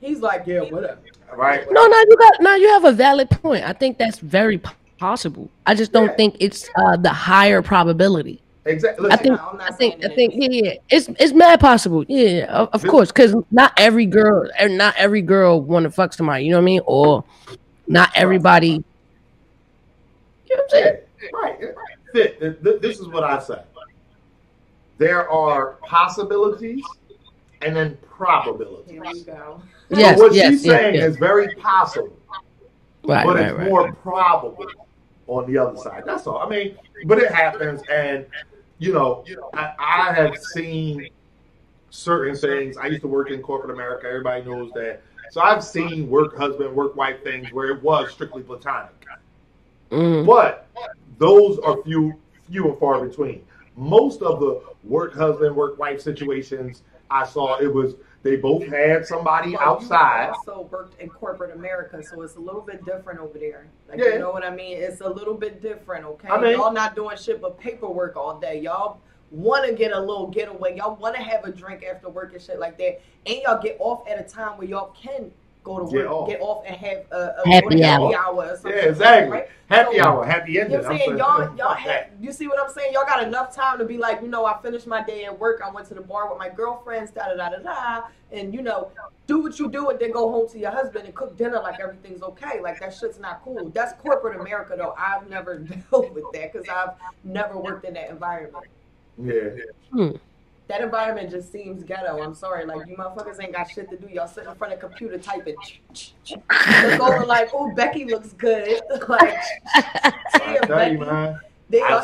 [SPEAKER 4] He's like, yeah, whatever.
[SPEAKER 2] Right.
[SPEAKER 1] No, you have a valid point. I think that's very possible. I just don't think it's the higher probability.
[SPEAKER 2] Exactly.
[SPEAKER 1] Listen, I think, yeah, it's mad possible. Yeah, of course, because not every girl want to fuck somebody. You know what I mean? Or not everybody. You know what I'm saying?
[SPEAKER 2] Right. This is what I say. There are possibilities and then probabilities.
[SPEAKER 4] Here we go.
[SPEAKER 1] Yes,
[SPEAKER 2] so what she's saying is very possible, but it's more probable on the other side. That's all. I mean, but it happens, and you know, I have seen certain things. I used to work in corporate America. Everybody knows that. So I've seen work husband, work wife things where it was strictly platonic. But those are few and far between. Most of the work husband, work wife situations I saw, it was they both had somebody outside.
[SPEAKER 4] You also worked in corporate America, so it's a little bit different over there. Like, you know what I mean? It's a little bit different, okay? I mean, y'all not doing shit but paperwork all day. Y'all want to get a little getaway. Y'all want to have a drink after work and shit like that. And y'all get off at a time where y'all can go to work, get off and have a
[SPEAKER 1] happy hour
[SPEAKER 4] or something.
[SPEAKER 2] Yeah, exactly.
[SPEAKER 4] Right?
[SPEAKER 2] Happy hour, happy ending.
[SPEAKER 4] You know what I'm saying? Y'all have, you see what I'm saying? Y'all got enough time to be like, you know, I finished my day at work. I went to the bar with my girlfriends, da-da-da-da-da. And, you know, do what you do and then go home to your husband and cook dinner like everything's okay. Like, that shit's not cool. That's corporate America, though. I've never dealt with that because I've never worked in that environment.
[SPEAKER 2] Yeah.
[SPEAKER 4] That environment just seems ghetto. I'm sorry. Like, you motherfuckers ain't got shit to do. Y'all sit in front of a computer typing. Look over like, oh, Becky looks good. Like,
[SPEAKER 2] I tell you, man.
[SPEAKER 4] Then y'all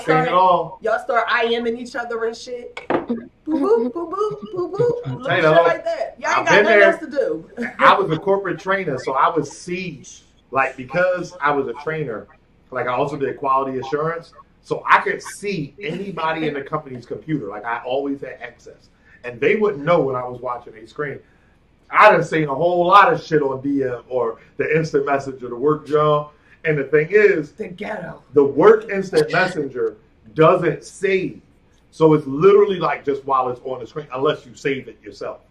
[SPEAKER 4] start IMing each other and shit. Boo boo, boo boo, boo boo. Little shit like that. Y'all ain't got nothing else to do.
[SPEAKER 2] I was a corporate trainer, so I would see, like, because I was a trainer, like I also did quality assurance. So I could see anybody in the company's computer. Like, I always had access. And they wouldn't know when I was watching a screen. I done seen a whole lot of shit on DM or the instant message or the work job. And the thing is,
[SPEAKER 4] the ghetto.
[SPEAKER 2] The work instant messenger doesn't save. So it's literally like just while it's on the screen, unless you save it yourself.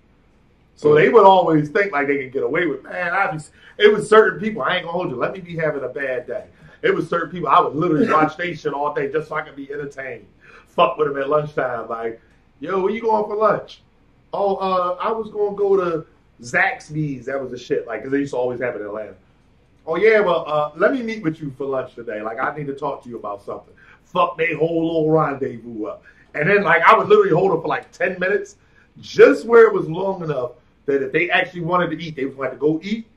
[SPEAKER 2] So they would always think like they can get away with, man, it was certain people, I ain't gonna hold you, let me be having a bad day. It was certain people, I would literally watch their shit all day just so I could be entertained. Fuck with them at lunchtime. Like, yo, where you going for lunch? Oh, I was going to go to Zaxby's. That was the shit. Like, because they used to always have it in Atlanta. Oh, yeah, well, let me meet with you for lunch today. Like, I need to talk to you about something. Fuck they whole little rendezvous up. And then, like, I would literally hold them for like 10 minutes just where it was long enough that if they actually wanted to eat, they was going to go eat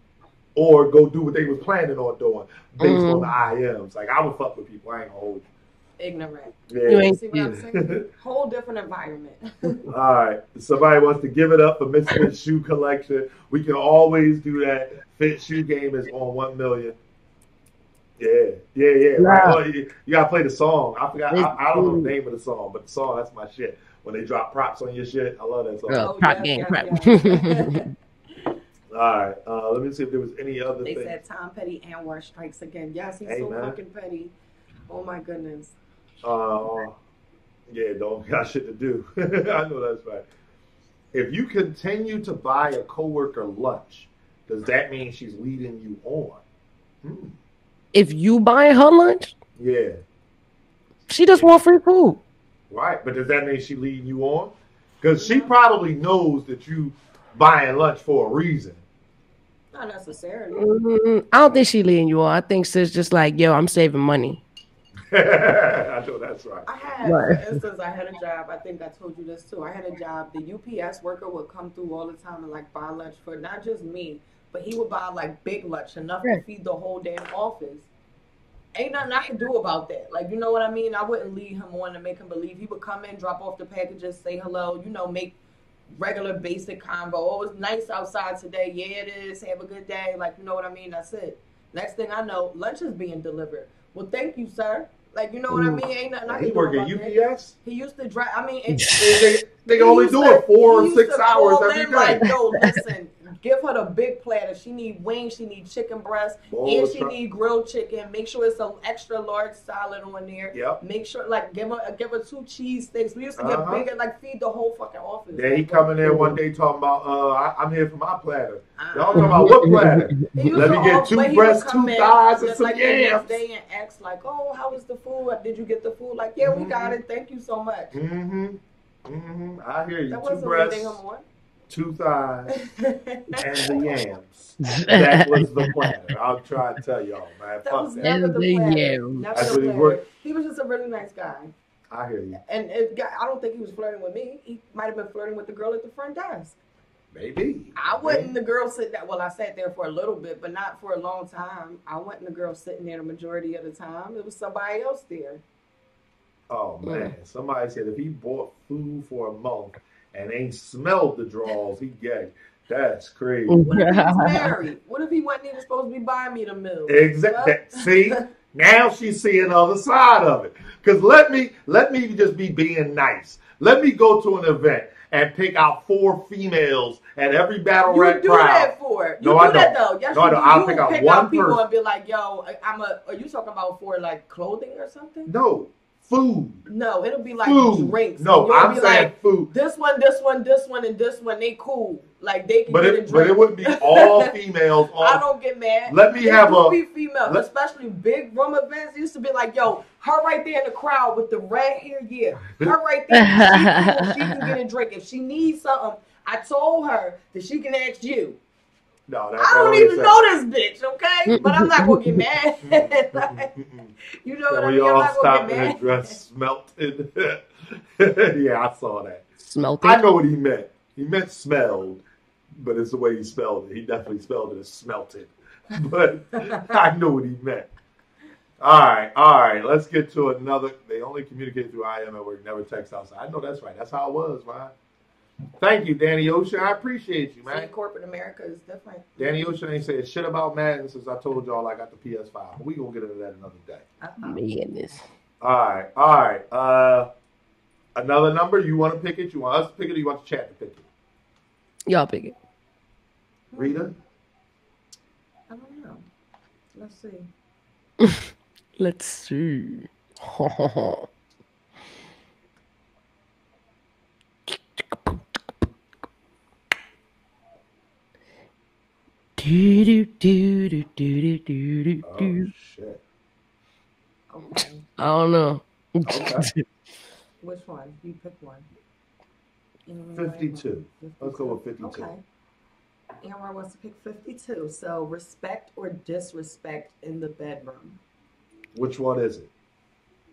[SPEAKER 2] or go do what they was planning on doing based on the IMs. Like, I would fuck with people. I ain't gonna hold you.
[SPEAKER 4] Ignorant.
[SPEAKER 2] Yeah.
[SPEAKER 4] You see what I'm saying? Whole different environment.
[SPEAKER 2] All right. If somebody wants to give it up for Misfit shoe collection, we can always do that. Fit shoe game is on 1 million. Yeah.
[SPEAKER 1] Nah.
[SPEAKER 2] Right. Oh, you gotta play the song. I forgot.
[SPEAKER 1] It's
[SPEAKER 2] I don't know
[SPEAKER 1] cool.
[SPEAKER 2] the name of the song, but the song, that's my shit. When they drop props on your shit, I love that song.
[SPEAKER 4] Oh,
[SPEAKER 1] Prop
[SPEAKER 4] yes,
[SPEAKER 1] game,
[SPEAKER 4] yes,
[SPEAKER 1] prop.
[SPEAKER 4] yes.
[SPEAKER 2] All right. Let me see if there was any other
[SPEAKER 4] They
[SPEAKER 2] thing.
[SPEAKER 4] said Tom Petty and War strikes again. Yes, he's
[SPEAKER 2] Hey,
[SPEAKER 4] so
[SPEAKER 2] man.
[SPEAKER 4] fucking petty. Oh my goodness.
[SPEAKER 2] Yeah, don't got shit to do. I know that's right. If you continue to buy a coworker lunch, does that mean she's leading you on?
[SPEAKER 1] If you buying her lunch,
[SPEAKER 2] Yeah.
[SPEAKER 1] she just want free food.
[SPEAKER 2] Right, but does that mean she leading you on? Because she probably knows that you buying lunch for a reason.
[SPEAKER 4] Not necessarily.
[SPEAKER 1] I don't think she leading you on. I think she's just like, yo, I'm saving money.
[SPEAKER 2] I know that's right.
[SPEAKER 4] I had, for instance, I had a job. I think I told you this too. I had a job. The UPS worker would come through all the time and like buy lunch for not just me, but he would buy like big lunch, enough to feed the whole damn office. Ain't nothing I can do about that. Like, you know what I mean? I wouldn't lead him on to make him believe. He would come in, drop off the packages, say hello, you know, make regular basic convo. Oh, it's nice outside today. Yeah, it is. Have a good day. Like, you know what I mean? That's it. Next thing I know, lunch is being delivered. Well, thank you, sir. Like, you know what I mean? Ain't nothing I can
[SPEAKER 2] He
[SPEAKER 4] do
[SPEAKER 2] work
[SPEAKER 4] about
[SPEAKER 2] at
[SPEAKER 4] that.
[SPEAKER 2] UPS?
[SPEAKER 4] He used to drive. I mean,
[SPEAKER 2] They only do it 4 or 6 hours every day.
[SPEAKER 4] Like, yo, listen, give her the big platter. She need wings. She need chicken breast. And she need grilled chicken. Make sure it's an extra large salad on there.
[SPEAKER 2] Yep.
[SPEAKER 4] Make sure, like, give her 2 cheese sticks. We used to get bigger, like, feed the whole fucking office.
[SPEAKER 2] Then he come in there one day talking about, I'm here for my platter. Y'all talking about what platter? Let me get 2 breasts, 2 thighs, and some
[SPEAKER 4] like
[SPEAKER 2] yams.
[SPEAKER 4] The next day and ask, like, oh, how was the food? Did you get the food? Like, yeah, we got it. Thank you so much.
[SPEAKER 2] I hear you.
[SPEAKER 4] That
[SPEAKER 2] 2
[SPEAKER 4] wasn't
[SPEAKER 2] breasts,
[SPEAKER 4] leading him on.
[SPEAKER 2] 2 thighs, and the yams. That was the platter. I'll try to tell y'all, man.
[SPEAKER 4] That was
[SPEAKER 2] Fuck
[SPEAKER 4] never
[SPEAKER 2] that.
[SPEAKER 4] the platter.
[SPEAKER 1] yams.
[SPEAKER 4] Never
[SPEAKER 2] That's
[SPEAKER 4] the
[SPEAKER 2] what he
[SPEAKER 4] platter.
[SPEAKER 2] worked.
[SPEAKER 4] He was just a really nice guy.
[SPEAKER 2] I hear you.
[SPEAKER 4] And I don't think he was flirting with me. He might have been flirting with the girl at the front desk.
[SPEAKER 2] Maybe.
[SPEAKER 4] I wasn't the girl sitting there. Well, I sat there for a little bit, but not for a long time. I wasn't the girl sitting there the majority of the time. It was somebody else there.
[SPEAKER 2] Oh, man. Somebody said if he bought food for a month and ain't smelled the draws, he gay. That's crazy.
[SPEAKER 4] What if he was married? What if he wasn't even supposed to be buying me the meal?
[SPEAKER 2] Exactly. See, now she's seeing the other side of it. Because let me just be being nice. Let me go to an event and pick out 4 females at every battle rap crowd.
[SPEAKER 4] You do that for it. You do that though. Yes,
[SPEAKER 2] no, I'll pick out one
[SPEAKER 4] people
[SPEAKER 2] person
[SPEAKER 4] and be like, yo, are you talking about for like clothing or something?
[SPEAKER 2] No. Food.
[SPEAKER 4] No, it'll be like
[SPEAKER 2] food.
[SPEAKER 4] drinks.
[SPEAKER 2] No, I'm saying
[SPEAKER 4] like,
[SPEAKER 2] food.
[SPEAKER 4] This one, and this one, they cool. Like they can get a drink.
[SPEAKER 2] But it wouldn't be all females.
[SPEAKER 4] I don't get mad.
[SPEAKER 2] Let me have a
[SPEAKER 4] be female, especially big room events. It used to be like, yo, her right there in the crowd with the red hair, yeah. Her right there, she can get a drink. If she needs something, I told her that she can ask you.
[SPEAKER 2] No,
[SPEAKER 4] I don't even know this bitch, okay? But I'm not gonna get mad. Like, you know what I mean? I'm not gonna get mad.
[SPEAKER 2] And dress smelted. Yeah, I saw that.
[SPEAKER 1] Smelted?
[SPEAKER 2] I know what he meant. He meant smelled, but it's the way he spelled it. He definitely spelled it as smelted. But I know what he meant. All right. Let's get to another. They only communicate through IM at work, never text outside. I know that's right. That's how it was, man. Thank you, Danny Ocean. I appreciate you, man.
[SPEAKER 4] See, corporate America is different.
[SPEAKER 2] Danny Ocean ain't saying shit about Madden since I told y'all I got the PS5. But we gonna get into that another day.
[SPEAKER 1] Madness.
[SPEAKER 2] All right. Another number. You want to pick it? You want us to pick it, or you want the chat to pick it?
[SPEAKER 1] Y'all pick it.
[SPEAKER 2] Rita?
[SPEAKER 4] I don't know. Let's see.
[SPEAKER 1] Let's see.
[SPEAKER 2] Oh, shit.
[SPEAKER 4] Okay.
[SPEAKER 1] I don't know.
[SPEAKER 2] Okay.
[SPEAKER 4] Which one? You pick one.
[SPEAKER 2] 52. Let's go with 52.
[SPEAKER 4] Okay. Amber wants to pick 52. So respect or disrespect in the bedroom.
[SPEAKER 2] Which one is it?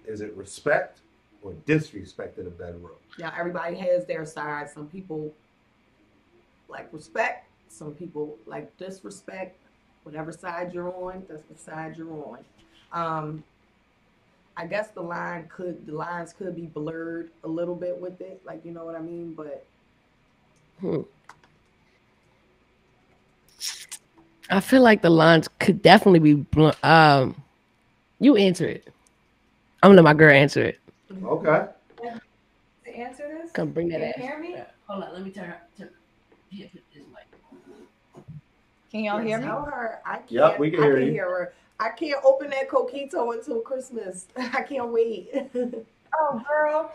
[SPEAKER 2] Is it respect or disrespect in the bedroom?
[SPEAKER 4] Now everybody has their side. Some people like respect. Some people like disrespect. Whatever side you're on, that's the side you're on. I guess the lines could be blurred a little bit with it, like, you know what I mean, but
[SPEAKER 1] I feel like the lines could definitely be You answer it. I'm gonna let my girl answer it.
[SPEAKER 2] Okay.
[SPEAKER 4] To answer this?
[SPEAKER 1] Come bring that
[SPEAKER 4] Can you
[SPEAKER 1] ass.
[SPEAKER 4] hear me?
[SPEAKER 1] Hold on, let me turn. Here, put this mic.
[SPEAKER 4] Can y'all hear me?
[SPEAKER 5] Tell her I can't.
[SPEAKER 2] Yep, we can hear you.
[SPEAKER 5] Her. I can't open that coquito until Christmas. I can't wait.
[SPEAKER 4] Oh, girl,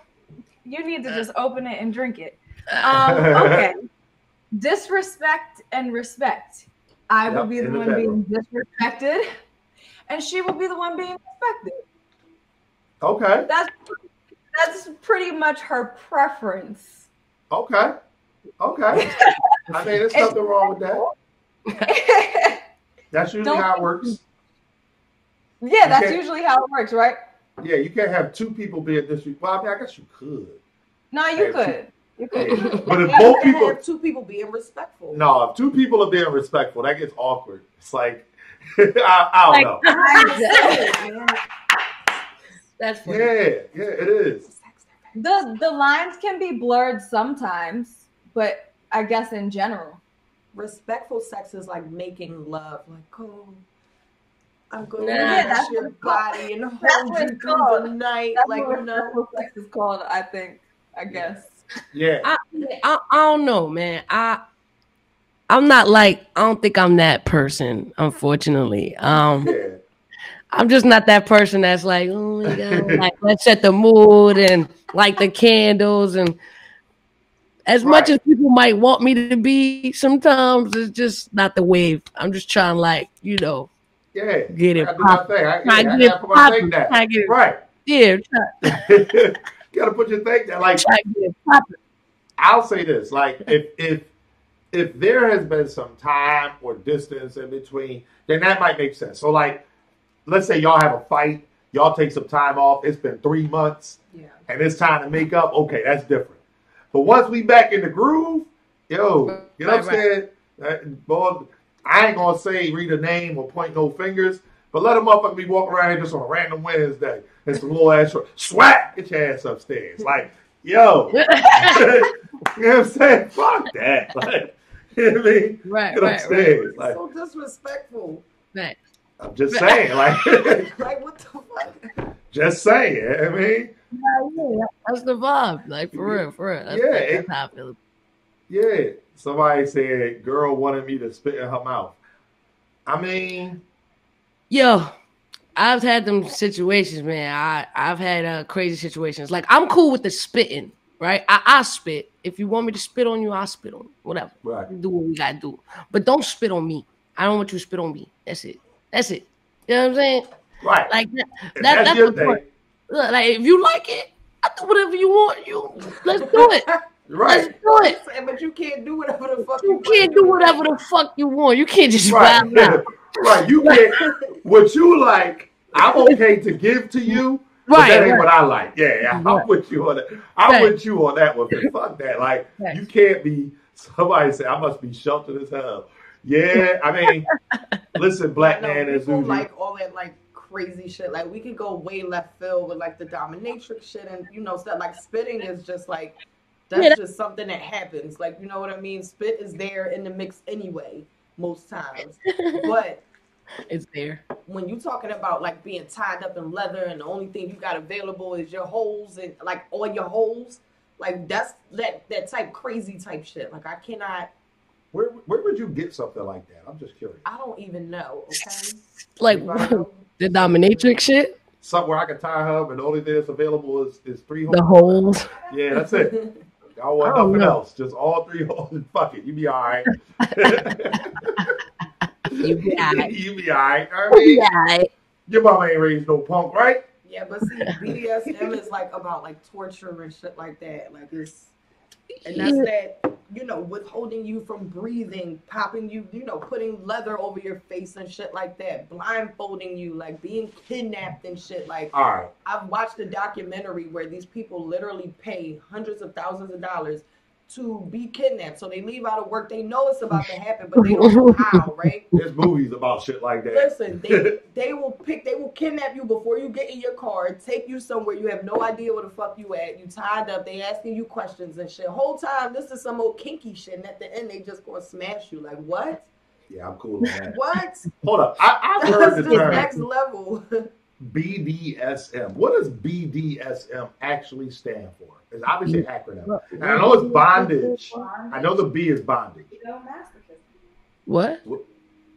[SPEAKER 4] you need to just open it and drink it. Okay. Disrespect and respect. I will be the one being disrespected, and she will be the one being respected.
[SPEAKER 2] Okay.
[SPEAKER 4] That's pretty much her preference.
[SPEAKER 2] Okay. I mean, there's nothing wrong with that. That's usually how it works.
[SPEAKER 4] Yeah, that's usually how it works, right?
[SPEAKER 2] Yeah, you can't have two people being disrespectful. Well, I mean, I guess you could.
[SPEAKER 4] No, you could. You could.
[SPEAKER 2] But if both people
[SPEAKER 5] have two people being respectful.
[SPEAKER 2] No, if two people are being respectful, that gets awkward. It's like I don't know.
[SPEAKER 1] That's funny.
[SPEAKER 2] Yeah, it is.
[SPEAKER 4] The lines can be blurred sometimes, but I guess in general.
[SPEAKER 5] Respectful sex is like making love. Like, oh, I'm going to
[SPEAKER 4] that's
[SPEAKER 5] touch your body and
[SPEAKER 4] That's
[SPEAKER 5] hold
[SPEAKER 4] what
[SPEAKER 5] you
[SPEAKER 4] it's
[SPEAKER 5] through
[SPEAKER 4] called.
[SPEAKER 5] the night.
[SPEAKER 4] That's
[SPEAKER 5] Like,
[SPEAKER 4] what
[SPEAKER 5] you know.
[SPEAKER 4] respectful sex is called, I think. I guess.
[SPEAKER 2] Yeah.
[SPEAKER 1] I don't know, man. I'm not like, I don't think I'm that person, unfortunately.
[SPEAKER 2] Yeah.
[SPEAKER 1] I'm just not that person that's like, oh my God, like, let's set the mood and light the candles. And as much as people might want me to be, sometimes it's just not the wave. I'm just trying to, like, you know, get it popping.
[SPEAKER 2] I gotta put my thing down. Right.
[SPEAKER 1] Yeah.
[SPEAKER 2] You gotta put your thing down. Like, I'll say this, like, if there has been some time or distance in between, then that might make sense. So, like, let's say y'all have a fight, y'all take some time off, it's been 3 months, and it's time to make up, okay, that's different. But once we back in the groove, yo, you know what I'm saying? Boy, I ain't gonna say read a name or point no fingers, but let a motherfucker be walking around here just on a random Wednesday and some little ass swat, get your ass upstairs. Like, yo. You know what I'm saying? Fuck that. Like, you know what I mean? Get upstairs. Like,
[SPEAKER 5] so disrespectful.
[SPEAKER 1] Right.
[SPEAKER 2] I'm just saying, like,
[SPEAKER 5] like what the fuck?
[SPEAKER 2] Just saying, I mean.
[SPEAKER 1] Yeah, that's the vibe. Like, for real. That's how I feel.
[SPEAKER 2] Yeah. Somebody said, girl wanted me to spit in her mouth. I mean.
[SPEAKER 1] Yo, I've had them situations, man. I've had crazy situations. Like, I'm cool with the spitting, right? I spit. If you want me to spit on you, I'll spit on you. Whatever.
[SPEAKER 2] Right.
[SPEAKER 1] Do what we gotta do. But don't spit on me. I don't want you to spit on me. That's it. You know what I'm saying?
[SPEAKER 2] Right.
[SPEAKER 1] Like
[SPEAKER 2] that's your thing.
[SPEAKER 1] Look, like, if you like it, I do whatever you want. Let's do it.
[SPEAKER 2] Right.
[SPEAKER 1] Let's do it.
[SPEAKER 5] But you can't do whatever the fuck
[SPEAKER 1] you can't do whatever the fuck you want. You can't just vibe out.
[SPEAKER 2] Right. You can't. What you like, I'm okay to give to you. But that ain't what I like. Yeah, I'm with you on that. I'm with you on that one. But fuck that. Like, you can't be. Somebody say I must be sheltered as hell. Yeah, I mean, listen, black man is
[SPEAKER 5] people like all that like crazy shit. Like, we could go way left field with like the dominatrix shit and stuff. Like, spitting is just like that's just something that happens. Like, you know what I mean? Spit is there in the mix anyway, most times. But
[SPEAKER 1] it's there.
[SPEAKER 5] When you talking about like being tied up in leather and the only thing you got available is your holes and like all your holes, like that's that type crazy type shit. Like, I cannot.
[SPEAKER 2] Where would you get something like that? I'm just curious.
[SPEAKER 5] I don't even know. Okay.
[SPEAKER 1] Like the dominatrix shit.
[SPEAKER 2] Somewhere I can tie her up, and the only thing that's available is 3 holes.
[SPEAKER 1] The holes.
[SPEAKER 2] Yeah, that's it. I want nothing else. Just all 3 holes. Fuck it. You be all right.
[SPEAKER 1] You be all right.
[SPEAKER 2] You be all right. I mean, your mama ain't raised no punk, right?
[SPEAKER 5] Yeah, but see, BDSM is like about like torture and shit like that. Like, it's. And that's that, withholding you from breathing, popping you, putting leather over your face and shit like that, blindfolding you, like being kidnapped and shit. Like,
[SPEAKER 2] all right.
[SPEAKER 5] I've watched a documentary where these people literally pay hundreds of thousands of dollars to be kidnapped. So they leave out of work. They know it's about to happen, but they don't know how, right?
[SPEAKER 2] There's movies about shit like that.
[SPEAKER 5] Listen, they will kidnap you before you get in your car, take you somewhere you have no idea where the fuck you at. You tied up, they asking you questions and shit. Whole time, this is some old kinky shit, and at the end, they just gonna smash you. Like, what?
[SPEAKER 2] Yeah, I'm cool with that.
[SPEAKER 5] What?
[SPEAKER 2] Hold up. I've heard the term.
[SPEAKER 5] Next level.
[SPEAKER 2] BDSM. What does BDSM actually stand for? It's obviously an acronym. And I know it's bondage. I know the B is bondage.
[SPEAKER 1] What?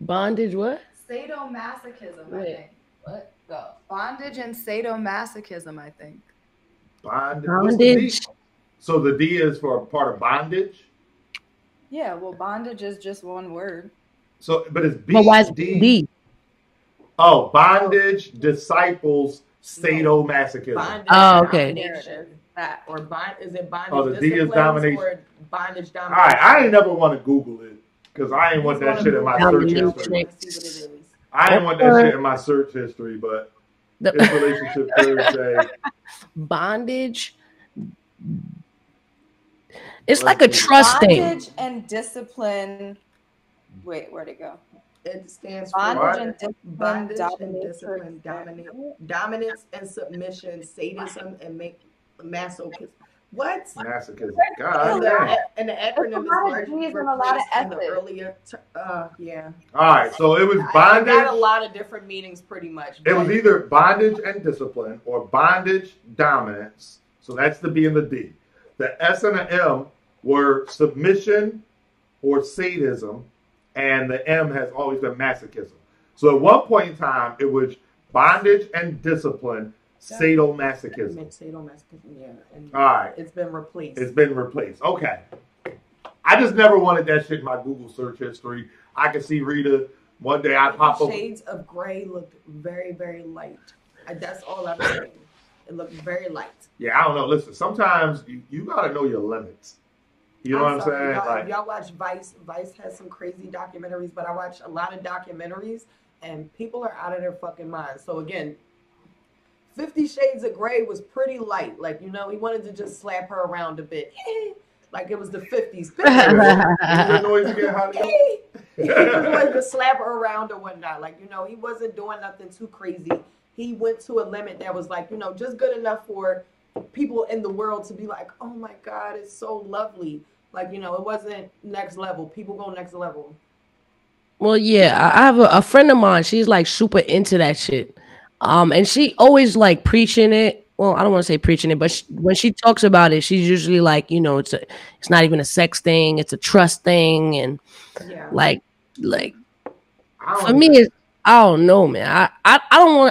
[SPEAKER 1] Bondage what?
[SPEAKER 5] Sadomasochism, I think.
[SPEAKER 1] What? Go.
[SPEAKER 5] Bondage and sadomasochism, I think.
[SPEAKER 2] Bondage. What's the D? So the D is for part of bondage?
[SPEAKER 5] Yeah, well, bondage is just one word.
[SPEAKER 2] So, but it's B.
[SPEAKER 1] But why is D?
[SPEAKER 2] Oh, bondage disciples sadomasochism.
[SPEAKER 4] Bondage,
[SPEAKER 1] Oh, okay.
[SPEAKER 4] domination. That or is it bondage?
[SPEAKER 2] Oh, the D is domination.
[SPEAKER 4] Or bondage
[SPEAKER 2] All
[SPEAKER 4] domination.
[SPEAKER 2] right, I ain't never want to Google it because I ain't want that shit in my search history. I ain't want that shit in my search history, but it's Relationship Thursday.
[SPEAKER 1] Bondage. It's like a trust thing.
[SPEAKER 5] Bondage and discipline. Wait, where'd it go?
[SPEAKER 4] It stands for
[SPEAKER 5] Bondage and
[SPEAKER 4] discipline, dominance and submission, sadism and masochism. What?
[SPEAKER 2] Masochism. God damn.
[SPEAKER 4] And the acronym is replaced in the earlier. Yeah.
[SPEAKER 2] All right, so it was
[SPEAKER 4] I
[SPEAKER 2] bondage.
[SPEAKER 4] got a lot of different meanings, pretty much.
[SPEAKER 2] It was either bondage and discipline or bondage dominance. So that's the B and the D. The S and the M were submission or sadism, and the M has always been masochism. So at one point in time, it was bondage and discipline, sadomasochism.
[SPEAKER 4] Sadomasochism, yeah. And
[SPEAKER 2] all right.
[SPEAKER 4] It's been replaced.
[SPEAKER 2] It's been replaced. Okay. I just never wanted that shit in my Google search history. I could see Rita one day I pop up.
[SPEAKER 4] Shades of gray looked very, very light. That's all I'm saying. It looked very light.
[SPEAKER 2] Yeah, I don't know. Listen, sometimes you got to know your limits. You know what I'm saying?
[SPEAKER 4] If y'all watch Vice has some crazy documentaries, but I watch a lot of documentaries, and people are out of their fucking minds. So again, 50 Shades of Grey was pretty light. Like, he wanted to just slap her around a bit. Like it was the 50s. He wanted to slap her around or whatnot. Like, he wasn't doing nothing too crazy. He went to a limit that was like, just good enough for people in the world to be like, oh my God, it's so lovely. Like, it wasn't next level. People go next level.
[SPEAKER 1] Well, yeah, I have a friend of mine. She's like super into that shit. And she always like preaching it. Well, I don't want to say preaching it, but when she talks about it, she's usually like, it's not even a sex thing. It's a trust thing. And like for me, I don't know, man. I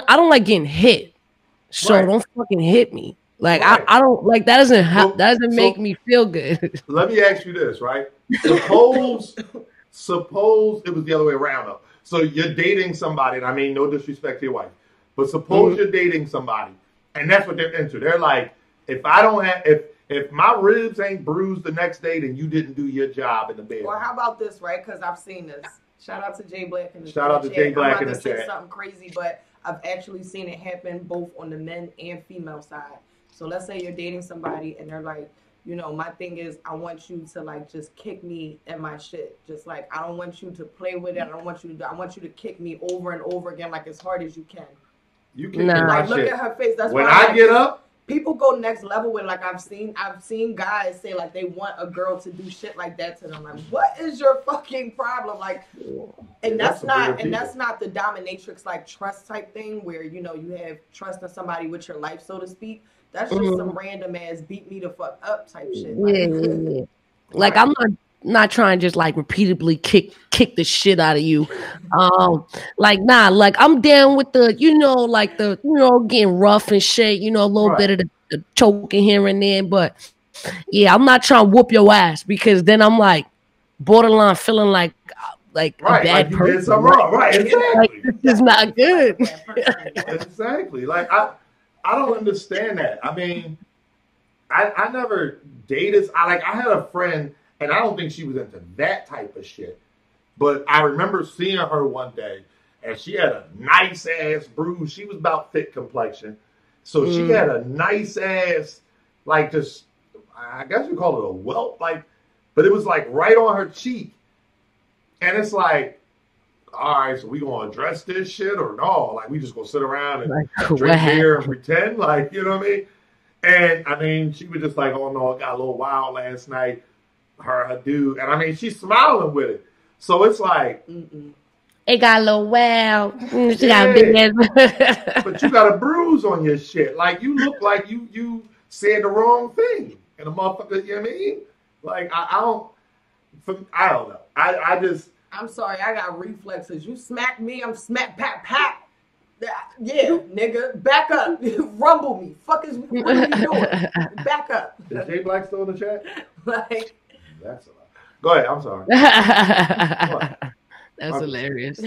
[SPEAKER 1] don't like getting hit. So don't fucking hit me. Like I don't like that doesn't make me feel good.
[SPEAKER 2] Let me ask you this, right? Suppose it was the other way around though. So you're dating somebody, and I mean no disrespect to your wife, but suppose you're dating somebody, and that's what they're into. They're like, if my ribs ain't bruised the next day, then you didn't do your job in the bed.
[SPEAKER 4] Or how about this, right? Because I've seen this. Shout out to Jay Black in the
[SPEAKER 2] chat. I'm about to
[SPEAKER 4] say something crazy, but I've actually seen it happen both on the men and female side. So let's say you're dating somebody and they're like, my thing is I want you to like just kick me in my shit. Just like I don't want you to play with it. I want you to kick me over and over again like as hard as you can.
[SPEAKER 2] You can like
[SPEAKER 4] look at her face. That's
[SPEAKER 2] when I get up.
[SPEAKER 4] People go next level with like I've seen guys say like they want a girl to do shit like that to them. Like, what is your fucking problem? Like, and that's not the dominatrix like trust type thing where you have trust in somebody with your life, so to speak. That's just some random ass beat me the fuck up type shit.
[SPEAKER 1] Yeah. Like I'm not trying to just like repeatedly kick the shit out of you. Like I'm down with the getting rough and shit, a little bit of the choking here and there, but yeah, I'm not trying to whoop your ass because then I'm like borderline feeling like a bad person.
[SPEAKER 2] You did something wrong. Right, exactly.
[SPEAKER 1] Like, this is not good.
[SPEAKER 2] Exactly. Like I don't understand that. I mean, I never dated. I had a friend, and I don't think she was into that type of shit. But I remember seeing her one day, and she had a nice ass bruise. She was about fit complexion, so she had a nice ass, like just I guess you call it a welt, like, but it was like right on her cheek, and it's like, all right, so we gonna address this shit or no? Like we just gonna sit around and drink beer and pretend, like, you know what I mean? And I mean, she was just like, oh no, it got a little wild last night. Her dude, and I mean, she's smiling with it. So it's like,
[SPEAKER 1] It got a little wild. She got a big ass.
[SPEAKER 2] But you got a bruise on your shit. Like, you look like you said the wrong thing. And a motherfucker, you know what I mean? Like, I don't know. I just.
[SPEAKER 5] I'm sorry, I got reflexes. You smack me, I'm smack, pat, pat. Yeah, nigga, back up. Rumble me. What are you doing? Back up.
[SPEAKER 2] Is Jay Black still in the chat?
[SPEAKER 5] Like,
[SPEAKER 2] that's a lot. Go ahead, I'm sorry.
[SPEAKER 1] That's hilarious.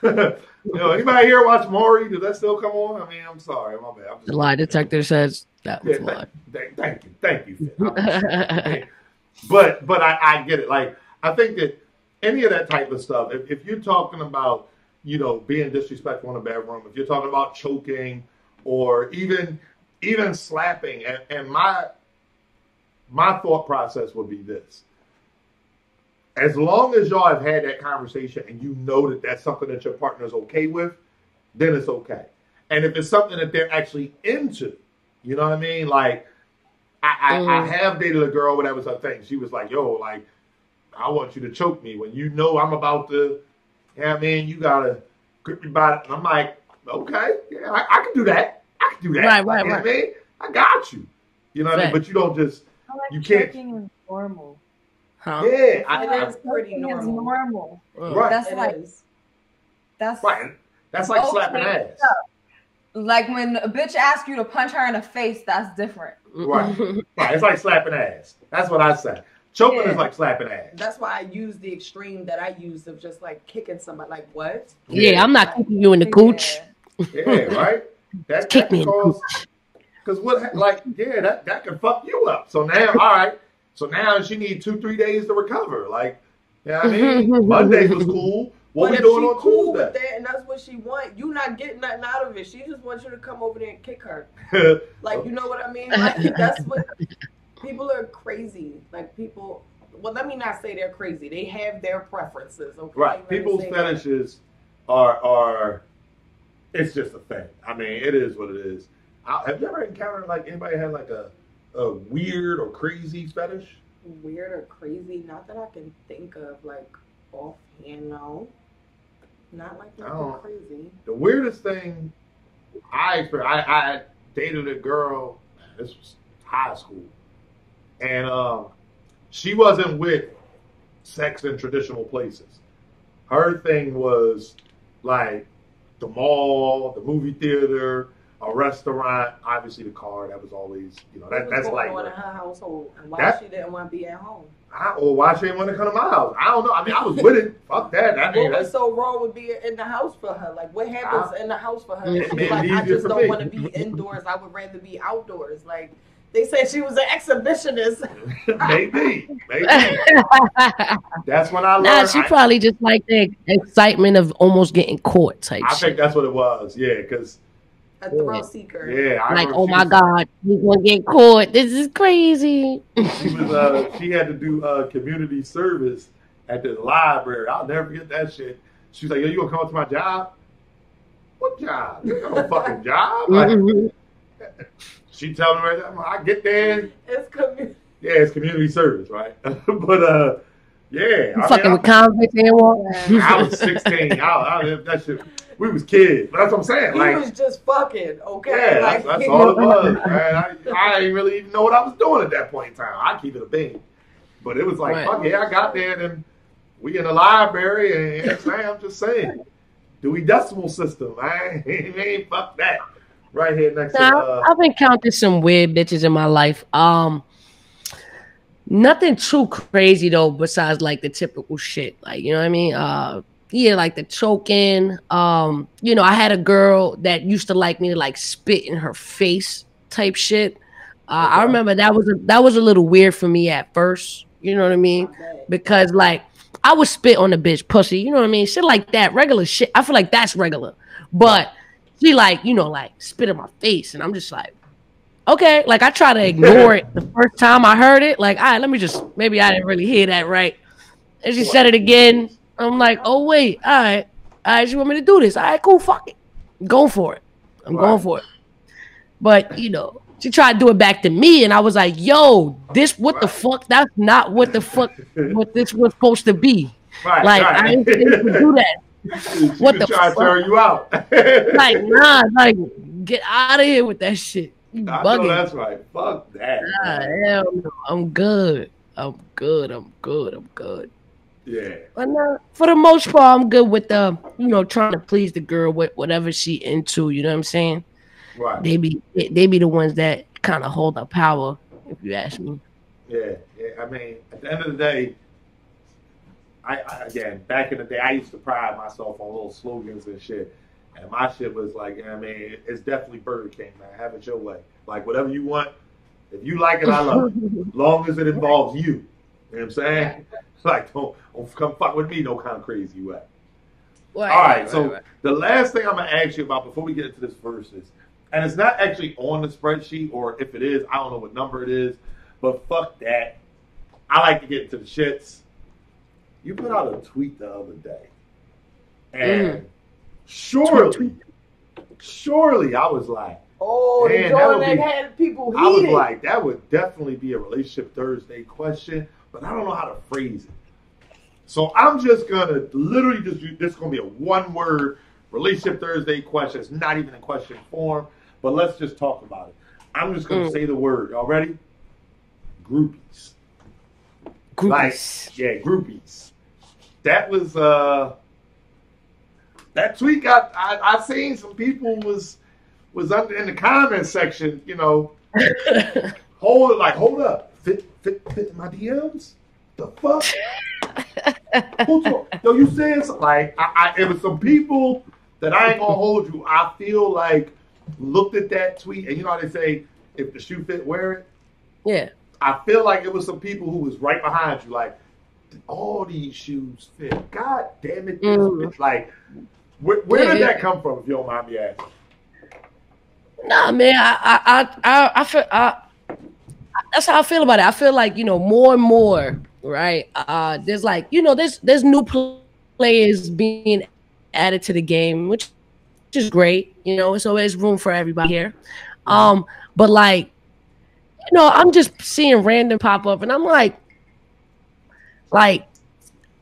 [SPEAKER 2] Anybody here watch Maury? Does that still come on? I mean, I'm sorry, my bad.
[SPEAKER 1] The lie detector says that was lie.
[SPEAKER 2] Thank you. But I get it. Like, I think that any of that type of stuff, if you're talking about, being disrespectful in a bedroom, if you're talking about choking or even slapping, and my thought process would be this. As long as y'all have had that conversation and you know that that's something that your partner's okay with, then it's okay. And if it's something that they're actually into, you know what I mean? Like, I have dated a girl where that was her thing. She was like, yo, like, I want you to choke me when you know I'm about to, you got to grip me by it. And I'm like, okay, yeah, I can do that. Right. You know what I mean? I got you. You know what I mean? But you don't just, you can't.
[SPEAKER 6] Choking is normal.
[SPEAKER 2] Huh?
[SPEAKER 5] Yeah, it is pretty normal.
[SPEAKER 6] It's normal.
[SPEAKER 2] Right.
[SPEAKER 6] That's
[SPEAKER 2] right. That's like slapping ass.
[SPEAKER 6] Like when a bitch asks you to punch her in the face, that's different.
[SPEAKER 2] Right. It's like slapping ass. That's what I say. Choking is like slapping ass.
[SPEAKER 5] That's why I use the extreme that I use of just like kicking somebody. Like, what?
[SPEAKER 1] Yeah, I'm not kicking you in the cooch.
[SPEAKER 2] Yeah, right? That
[SPEAKER 1] kick me in the cooch.
[SPEAKER 2] Because that can fuck you up. So now, all right. So now she needs 2-3 days to recover. Like, Monday was cool. What we doing on
[SPEAKER 5] cool
[SPEAKER 2] Tuesday?
[SPEAKER 5] With that, and that's what she want. You not getting nothing out of it. She just wants you to come over there and kick her. Like, you know what I mean? Like, that's what people are crazy. Like, people. Well, let me not say they're crazy. They have their preferences. Okay?
[SPEAKER 2] Right. People's fetishes are. It's just a thing. I mean, it is what it is. Have you ever encountered like anybody had like a weird or crazy fetish?
[SPEAKER 5] Weird or crazy? Not that I can think of, like, offhand, no. Not like nothing crazy.
[SPEAKER 2] The weirdest thing I experienced, I dated a girl, this was high school, and she wasn't with sex in traditional places. Her thing was like the mall, the movie theater, a restaurant, obviously the car. That was always, that's like.
[SPEAKER 5] What was going on in her household, and why she didn't want to be at home?
[SPEAKER 2] Or why she didn't want to come to my house? I don't know. I mean, I was with it. Fuck that.
[SPEAKER 5] What was so wrong with being in the house for her? Like, what happens in the house for her? Like, I just don't want to be indoors. I would rather be outdoors. Like, they said she was an exhibitionist.
[SPEAKER 2] Maybe. That's when I learned.
[SPEAKER 1] Nah, she probably just like the excitement of almost getting caught type shit.
[SPEAKER 2] I think that's what it was. Yeah, because.
[SPEAKER 5] A thrill seeker.
[SPEAKER 2] Yeah,
[SPEAKER 1] like, oh my God, you're gonna get caught. This is crazy.
[SPEAKER 2] She had to do community service at the library. I'll never forget that shit. She was like, yo, you gonna come up to my job? What job? You ain't got no fucking job. Like, she telling me right now, I get there.
[SPEAKER 5] It's community.
[SPEAKER 2] Yeah, it's community service, right? But yeah.
[SPEAKER 1] Fucking with convicts anymore.
[SPEAKER 2] I was 16. That shit. We was kids, but that's what I'm saying.
[SPEAKER 5] He was just fucking, okay?
[SPEAKER 2] Yeah, that's all it was, man. I didn't really even know what I was doing at that point in time. I keep it a bean. But it was like, fuck yeah, I got there, and we in the library, and I'm just saying, Dewey Decimal System, man. Ain't fuck that. Right here next to...
[SPEAKER 1] I've encountered some weird bitches in my life. Nothing too crazy, though, besides, like, the typical shit. Like, you know what I mean? Yeah, like the choking. I had a girl that used to like me to like spit in her face type shit. I remember that was a little weird for me at first. You know what I mean? Because like I would spit on the bitch pussy. You know what I mean? Shit like that, regular shit. I feel like that's regular. But she like spit in my face, and I'm just like, okay. Like I try to ignore it the first time I heard it. Like, all right, maybe I didn't really hear that right. And she said it again. I'm like, oh, wait, all right, you want me to do this? All right, cool, fuck it. Go for it. I'm going for it. But, she tried to do it back to me, and I was like, yo, what the fuck? That's not what the fuck what this was supposed to be. Like I didn't think you could do that. What the
[SPEAKER 2] try to
[SPEAKER 1] fuck?
[SPEAKER 2] turn you out.
[SPEAKER 1] Like nah, like get out of here with that shit. You
[SPEAKER 2] I
[SPEAKER 1] bugging.
[SPEAKER 2] know that's right. Fuck that.
[SPEAKER 1] Nah,
[SPEAKER 2] Man.
[SPEAKER 1] hell no. I'm good. I'm good.
[SPEAKER 2] Yeah.
[SPEAKER 1] But nah, for the most part, I'm good with trying to please the girl with whatever she into. You know what I'm saying?
[SPEAKER 2] Right.
[SPEAKER 1] They be the ones that kind of hold the power, if you ask me.
[SPEAKER 2] Yeah. I mean, at the end of the day, I again, back in the day, I used to pride myself on little slogans and shit. And my shit was like, I mean, it's definitely Burger King, man. Have it your way. Like, whatever you want. If you like it, I love it. As long as it involves you. You know what I'm saying? Like, don't come fuck with me no kind of crazy way.
[SPEAKER 1] Right,
[SPEAKER 2] all right, so the last thing I'm going to ask you about before we get into this verses, and it's not actually on the spreadsheet, or if it is, I don't know what number it is, but fuck that. I like to get into the shits. You put out a tweet the other day, and surely I was like,
[SPEAKER 5] oh,
[SPEAKER 2] man,
[SPEAKER 5] the joint that had people heated.
[SPEAKER 2] I was like, that would definitely be a Relationship Thursday question, but I don't know how to phrase it. So I'm just going to literally this is going to be a one-word Relationship Thursday question. It's not even in question form, but let's just talk about it. I'm just going to say the word. Y'all ready? Groupies. Like, yeah, groupies. That was, that tweet got, I seen some people was under in the comment section, hold up. Fit in my DMs? The fuck? Yo, you saying something? Like, it was some people that I ain't gonna hold you. I feel like looked at that tweet, and you know how they say, if the shoe fit, wear it?
[SPEAKER 1] Yeah.
[SPEAKER 2] I feel like it was some people who was right behind you, like, all these shoes fit. God damn it, this bitch. Like, where did that come from, if you don't mind me asking?
[SPEAKER 1] Nah, man, I feel that's how I feel about it. I feel like, more and more, right? There's like, there's new players being added to the game, which is great. It's always room for everybody here. But like, I'm just seeing random pop up, and I'm like,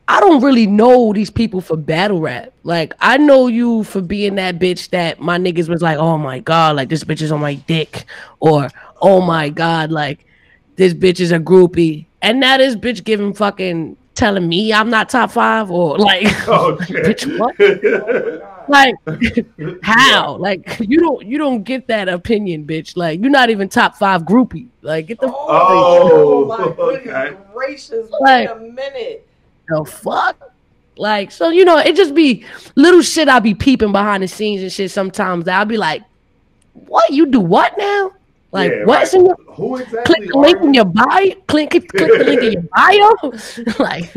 [SPEAKER 1] I don't really know these people for battle rap. Like, I know you for being that bitch that my niggas was like, oh my God, like this bitch is on my dick, or oh my God, like this bitch is a groupie, and now this bitch giving fucking telling me I'm not top 5, or like, bitch, what? Like, how? Like, you don't get that opinion, bitch. Like, you're not even top 5 groupie. Like, get the
[SPEAKER 5] my goodness gracious! Wait a minute.
[SPEAKER 1] The fuck? Like, so it just be little shit I be peeping behind the scenes and shit sometimes that I'll be like, what? You do what now? Like, what's in your
[SPEAKER 2] who exactly?
[SPEAKER 1] Click the link in your bio. Click the link in your bio. Like,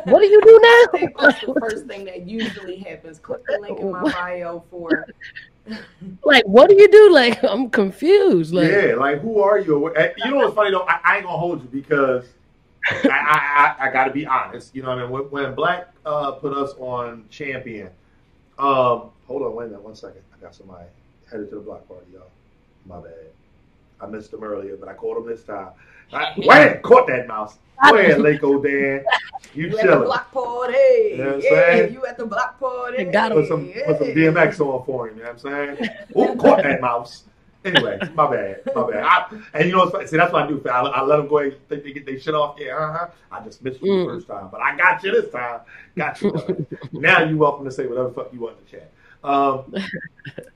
[SPEAKER 1] what do you do now?
[SPEAKER 5] I think that's the first thing that usually happens. Click the link in my bio for.
[SPEAKER 1] Like, what do you do? Like, I'm confused. Like,
[SPEAKER 2] yeah, like, who are you? You know what's funny though? I ain't gonna hold you because I got to be honest. You know what I mean? When Black put us on Champion, hold on, wait a minute, 1 second. I got somebody headed to the block party, y'all. My bad. I missed him earlier, but I caught him this time. Caught that mouse. Go ahead, Lako Dan. You chilling.
[SPEAKER 5] At the block party.
[SPEAKER 2] You know what I'm saying?
[SPEAKER 5] You at the block party.
[SPEAKER 2] Put some DMX on for him, you know what I'm saying? Ooh, caught that mouse. Anyway, my bad. And you know what's funny? See, that's what I do. I let them go ahead and think they get their shit off. Yeah, I just missed you the first time, but I got you this time. Got you. Now you're welcome to say whatever the fuck you want in the chat.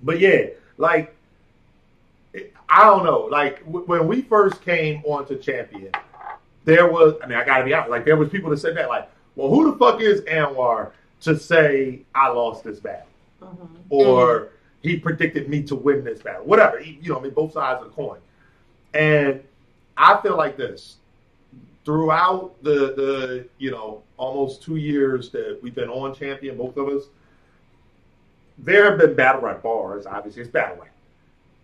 [SPEAKER 2] But yeah, like, I don't know. Like, when we first came onto Champion, there was, I gotta be honest, like, there was people that said that, like, well, who the fuck is Anwar to say I lost this battle? Or he predicted me to win this battle. Whatever. Both sides of the coin. And I feel like this. Throughout the almost 2 years that we've been on Champion, both of us, there have been battle rap bars. Obviously, it's battle rap.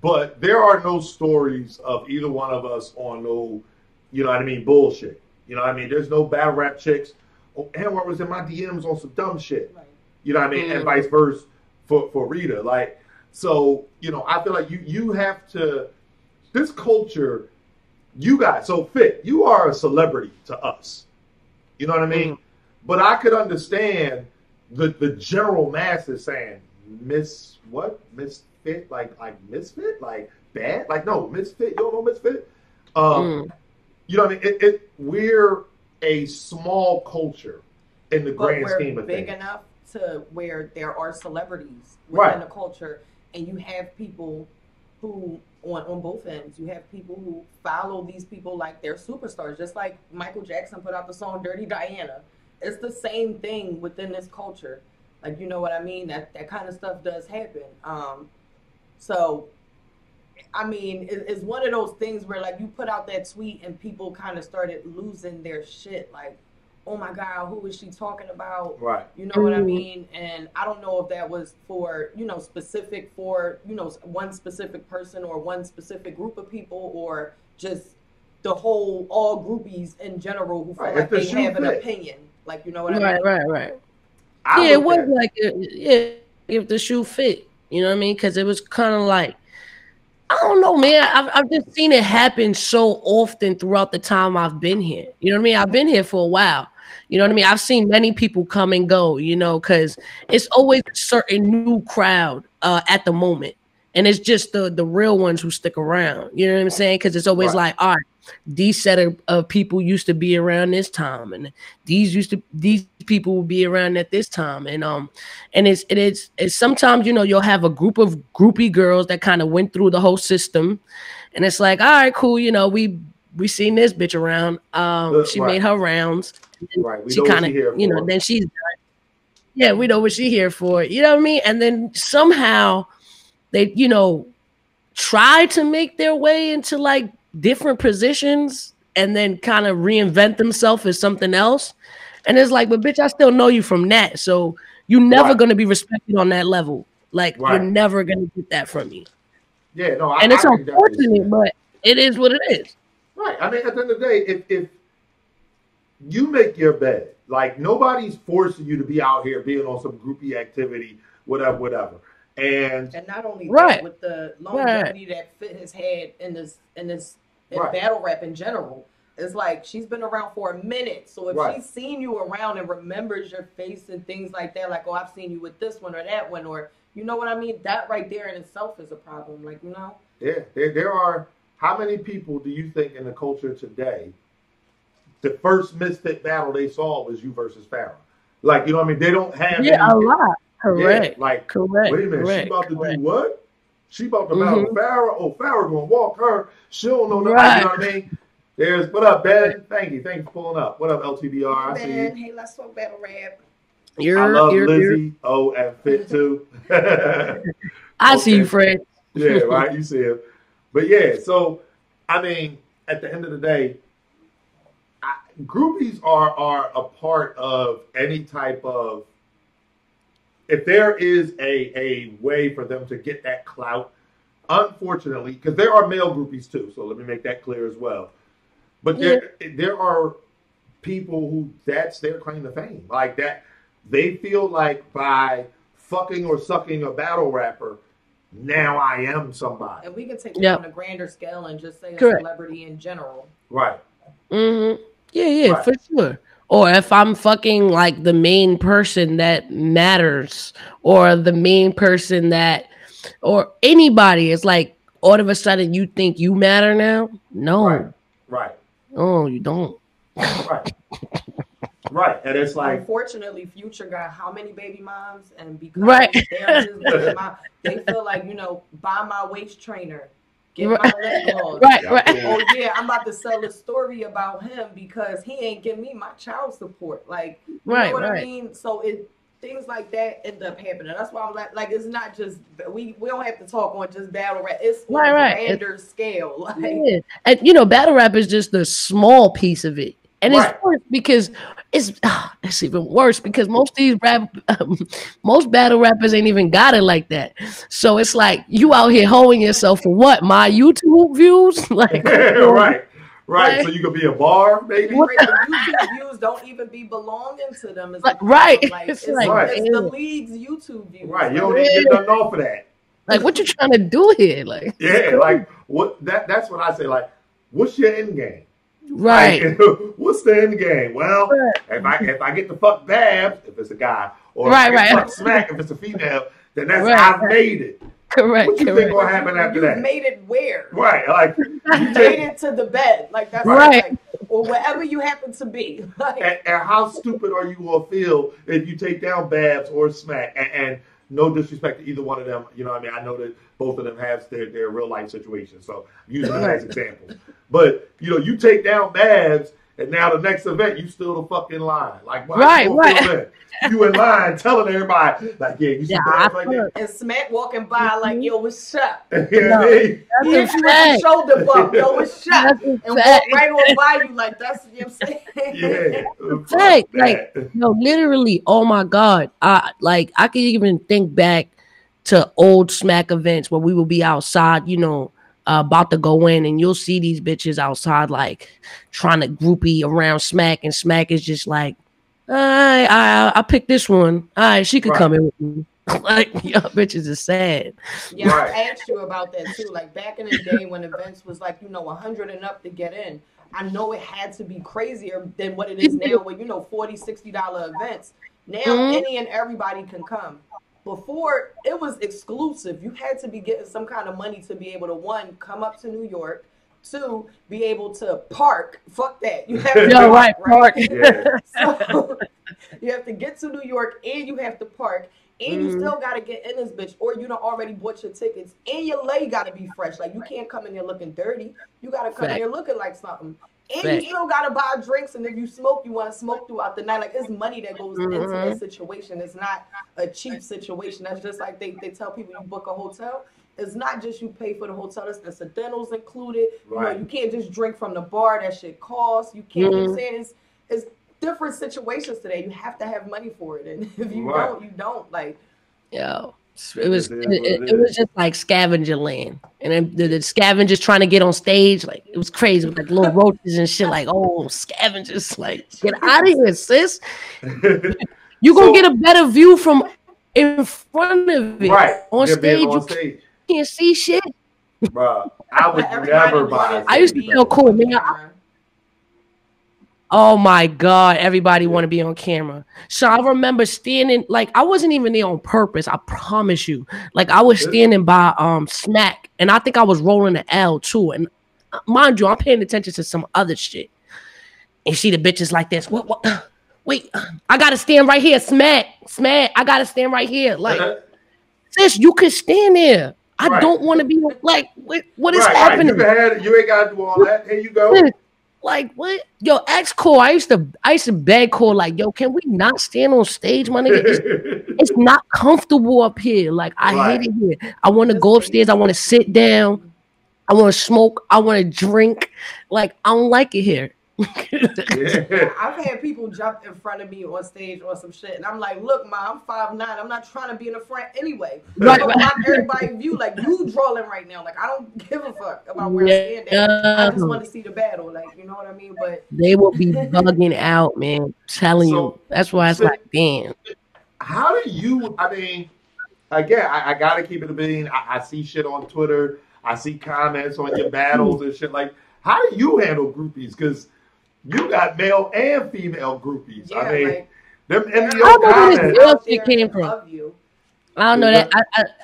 [SPEAKER 2] But there are no stories of either one of us on no, bullshit. There's no battle rap chicks. Oh, Anwar was in my DMs on some dumb shit. Right. You know what I mean? And vice versa for Rita. Like, so, I feel like you have to, this culture, you guys, so Fit, you are a celebrity to us. You know what I mean? But I could understand the general masses saying misfit, like misfit, like bad, like no misfit. You don't know misfit. You know what I mean? We're a small culture in the grand scheme of things.
[SPEAKER 5] Big enough to where there are celebrities within the culture, and you have people who on both ends. You have people who follow these people like they're superstars, just like Michael Jackson put out the song "Dirty Diana." It's the same thing within this culture. Like, you know what I mean? That kind of stuff does happen. So, I mean, it's one of those things where, like, you put out that tweet and people kind of started losing their shit. Like, oh my God, who is she talking about?
[SPEAKER 2] Right.
[SPEAKER 5] You know what I mean? And I don't know if that was for, specific for, one specific person or one specific group of people, or just the whole, all groupies in general who feel like they have an opinion. Like, you know what I mean?
[SPEAKER 1] Right. Yeah, it was like, if the shoe fit, you know what I mean? Because it was kind of like, I don't know, man. I've just seen it happen so often throughout the time I've been here. You know what I mean? I've been here for a while. You know what I mean? I've seen many people come and go, because it's always a certain new crowd at the moment. And it's just the real ones who stick around. You know what I'm saying? Because it's always like, all right, these set of people used to be around this time, and these people will be around at this time, and it's sometimes you'll have a group of groupie girls that kind of went through the whole system, and it's like, all right, cool, we seen this bitch around, she made her rounds,
[SPEAKER 2] right?
[SPEAKER 1] She kind of then she's we know what she here for, you know what I mean, and then somehow they try to make their way into like different positions and then kind of reinvent themselves as something else. And it's like, but bitch, I still know you from that. So you're never going to be respected on that level. Like, you're never going to get that from me.
[SPEAKER 2] Yeah, no,
[SPEAKER 1] and it's unfortunate, but it is what it is.
[SPEAKER 2] Right. I mean, at the end of the day, if you make your bed, like, nobody's forcing you to be out here being on some groupie activity, whatever. And
[SPEAKER 5] not only that, with the longevity that Fit has had in battle rap in general, it's like she's been around for a minute. So if she's seen you around and remembers your face and things like that, like, oh, I've seen you with this one or that one, or you know what I mean? That right there in itself is a problem. Like,
[SPEAKER 2] Yeah, there are. How many people do you think in the culture today, the first Misfit battle they saw was you versus Farrah? Like, you know what I mean? They don't have
[SPEAKER 1] a lot. Correct.
[SPEAKER 2] Yeah, like,
[SPEAKER 1] correct.
[SPEAKER 2] Wait a minute, she about to do what? She about to battle Farrah? Oh, Farrah gonna walk her. She don't know nothing. You know what I mean? What up, Ben? Thank you for pulling up. What up, LTBR? I see you.
[SPEAKER 5] Hey, let's talk battle rap.
[SPEAKER 2] I love Lizzie. Oh, and Fit too.
[SPEAKER 1] I see you, Fred.
[SPEAKER 2] Yeah, right. You see him. But yeah, so I mean, at the end of the day, groupies are a part of any type of. If there is a way for them to get that clout, unfortunately, because there are male groupies too, so let me make that clear as well. But there are people who that's their claim to fame. Like that, they feel like by fucking or sucking a battle rapper, now I am somebody.
[SPEAKER 5] And we can take it on a grander scale and just say a celebrity in general.
[SPEAKER 2] Right.
[SPEAKER 1] Mm-hmm. Yeah, for sure. Or if I'm fucking like the main person that matters, or the main person that, or anybody, it's like all of a sudden you think you matter now? No.
[SPEAKER 2] Right.
[SPEAKER 1] Oh, you don't.
[SPEAKER 2] Right. And it's like,
[SPEAKER 5] unfortunately, Future got how many baby moms, and because they're his baby mom, they feel like, buy my waist trainer. Get my lip gloss.
[SPEAKER 1] Right.
[SPEAKER 5] Oh yeah, I'm about to sell a story about him because he ain't giving me my child support. Like, you know what I mean? So things like that end up happening. That's why I'm like it's not just we don't have to talk on just battle rap. It's on a grander scale. Like,
[SPEAKER 1] and battle rap is just the small piece of it. And it's worse because it's even worse because most battle rappers ain't even got it like that. So it's like you out here holding yourself for what? My YouTube views? Like
[SPEAKER 2] right. So you could be a bar, maybe.
[SPEAKER 5] The YouTube views don't even be belonging to them. It's
[SPEAKER 1] it's
[SPEAKER 5] the league's YouTube views.
[SPEAKER 2] Right. You don't need to get nothing off of that.
[SPEAKER 1] Like, what you trying to do here? Like,
[SPEAKER 2] like what? That's what I say. Like, what's your end game?
[SPEAKER 1] Right.
[SPEAKER 2] Like, what's the end game? Well, if I get to fuck Babs, if it's a guy, or if I get to fuck Smack, if it's a female, then that's I've made it.
[SPEAKER 1] Correct.
[SPEAKER 2] What you think gonna happen after that?
[SPEAKER 5] You made it where?
[SPEAKER 2] Right. Like you
[SPEAKER 5] made it to the bed. Like that's
[SPEAKER 1] right.
[SPEAKER 5] Like, or wherever you happen to be. Like,
[SPEAKER 2] and how stupid are you gonna feel if you take down Babs or Smack? And no disrespect to either one of them. You know what I mean? I know that both of them have their real life situations, so I'm using them as examples. But you take down Babs, and now the next event you still the fucking line. Like why you in line telling everybody like you see Babs like that,
[SPEAKER 5] and Smack walking by like yo what's up?
[SPEAKER 1] That's a
[SPEAKER 5] shoulder bump, yo what's up? And walk right on by you like that's what I'm saying.
[SPEAKER 1] Literally, oh my God, I can even think back to old Smack events where we would be outside, about to go in, and you'll see these bitches outside like trying to groupie around Smack, and Smack is just like, I picked this one. All right, she could come in with me. Like, y'all bitches is sad.
[SPEAKER 5] Yeah, I asked you about that too. Like back in the day when events was like, 100 and up to get in. I know it had to be crazier than what it is now with, $40, $60 events. Now any and everybody can come. Before, it was exclusive. You had to be getting some kind of money to be able to, one, come up to New York, two, be able to park. Fuck that. You have to park. Yeah. So you have to get to New York and you have to park. And you still got to get in this bitch, or you done already bought your tickets. And your leg got to be fresh. Like, you can't come in there looking dirty. You got to come in there looking like something. And you still got to buy drinks. And if you smoke, you want to smoke throughout the night. Like, it's money that goes into that situation. It's not a cheap situation. That's just like they tell people you book a hotel. It's not just you pay for the hotel. It's incidentals included. Right. You can't just drink from the bar. That shit costs. You can't keep saying it's different situations today. You have to have money for it, and if you don't, you don't. Like,
[SPEAKER 1] it was just like scavenger land, and then the scavengers trying to get on stage, like it was crazy with like little roaches and shit. Like, oh, scavengers, like get out of here, sis. You gonna get a better view from in front of it, on stage. You can't see shit,
[SPEAKER 2] bro. I would never buy.
[SPEAKER 1] I used to feel cool, man. Oh my God, everybody want to be on camera. So I remember standing, like I wasn't even there on purpose, I promise you. Like I was standing by Smack, and I think I was rolling the L too. And mind you, I'm paying attention to some other shit. And see the bitches like this. What? Wait, I gotta stand right here, Smack, I gotta stand right here. Like, sis, you can stand there. I don't want to be like, what is happening?
[SPEAKER 2] You ain't gotta do all that. Here you go.
[SPEAKER 1] Like what? Yo, ask Cole. I used to beg Cole, like, yo, can we not stand on stage, my nigga? It's not comfortable up here. Like, I hate it here. I want to go upstairs. I want to sit down. I want to smoke. I want to drink. Like, I don't like it here.
[SPEAKER 5] I've had people jump in front of me on stage or some shit, and I'm like, look, ma, I'm 5'9". I'm not trying to be in the front anyway. Right. Everybody view like you drawing right now. Like I don't give a fuck about where I stand at. I just want to see the battle. Like, you know what I mean? But
[SPEAKER 1] they will be bugging out, man. I'm telling you. That's why it's like, damn.
[SPEAKER 2] How do you? I mean, again, I gotta keep it a bean. I see shit on Twitter. I see comments on your battles and shit. Like, how do you handle groupies? Because you got male and female groupies.
[SPEAKER 5] Yeah,
[SPEAKER 2] I mean,
[SPEAKER 5] like,
[SPEAKER 2] them
[SPEAKER 1] I don't know where this male shit came from. I don't know that.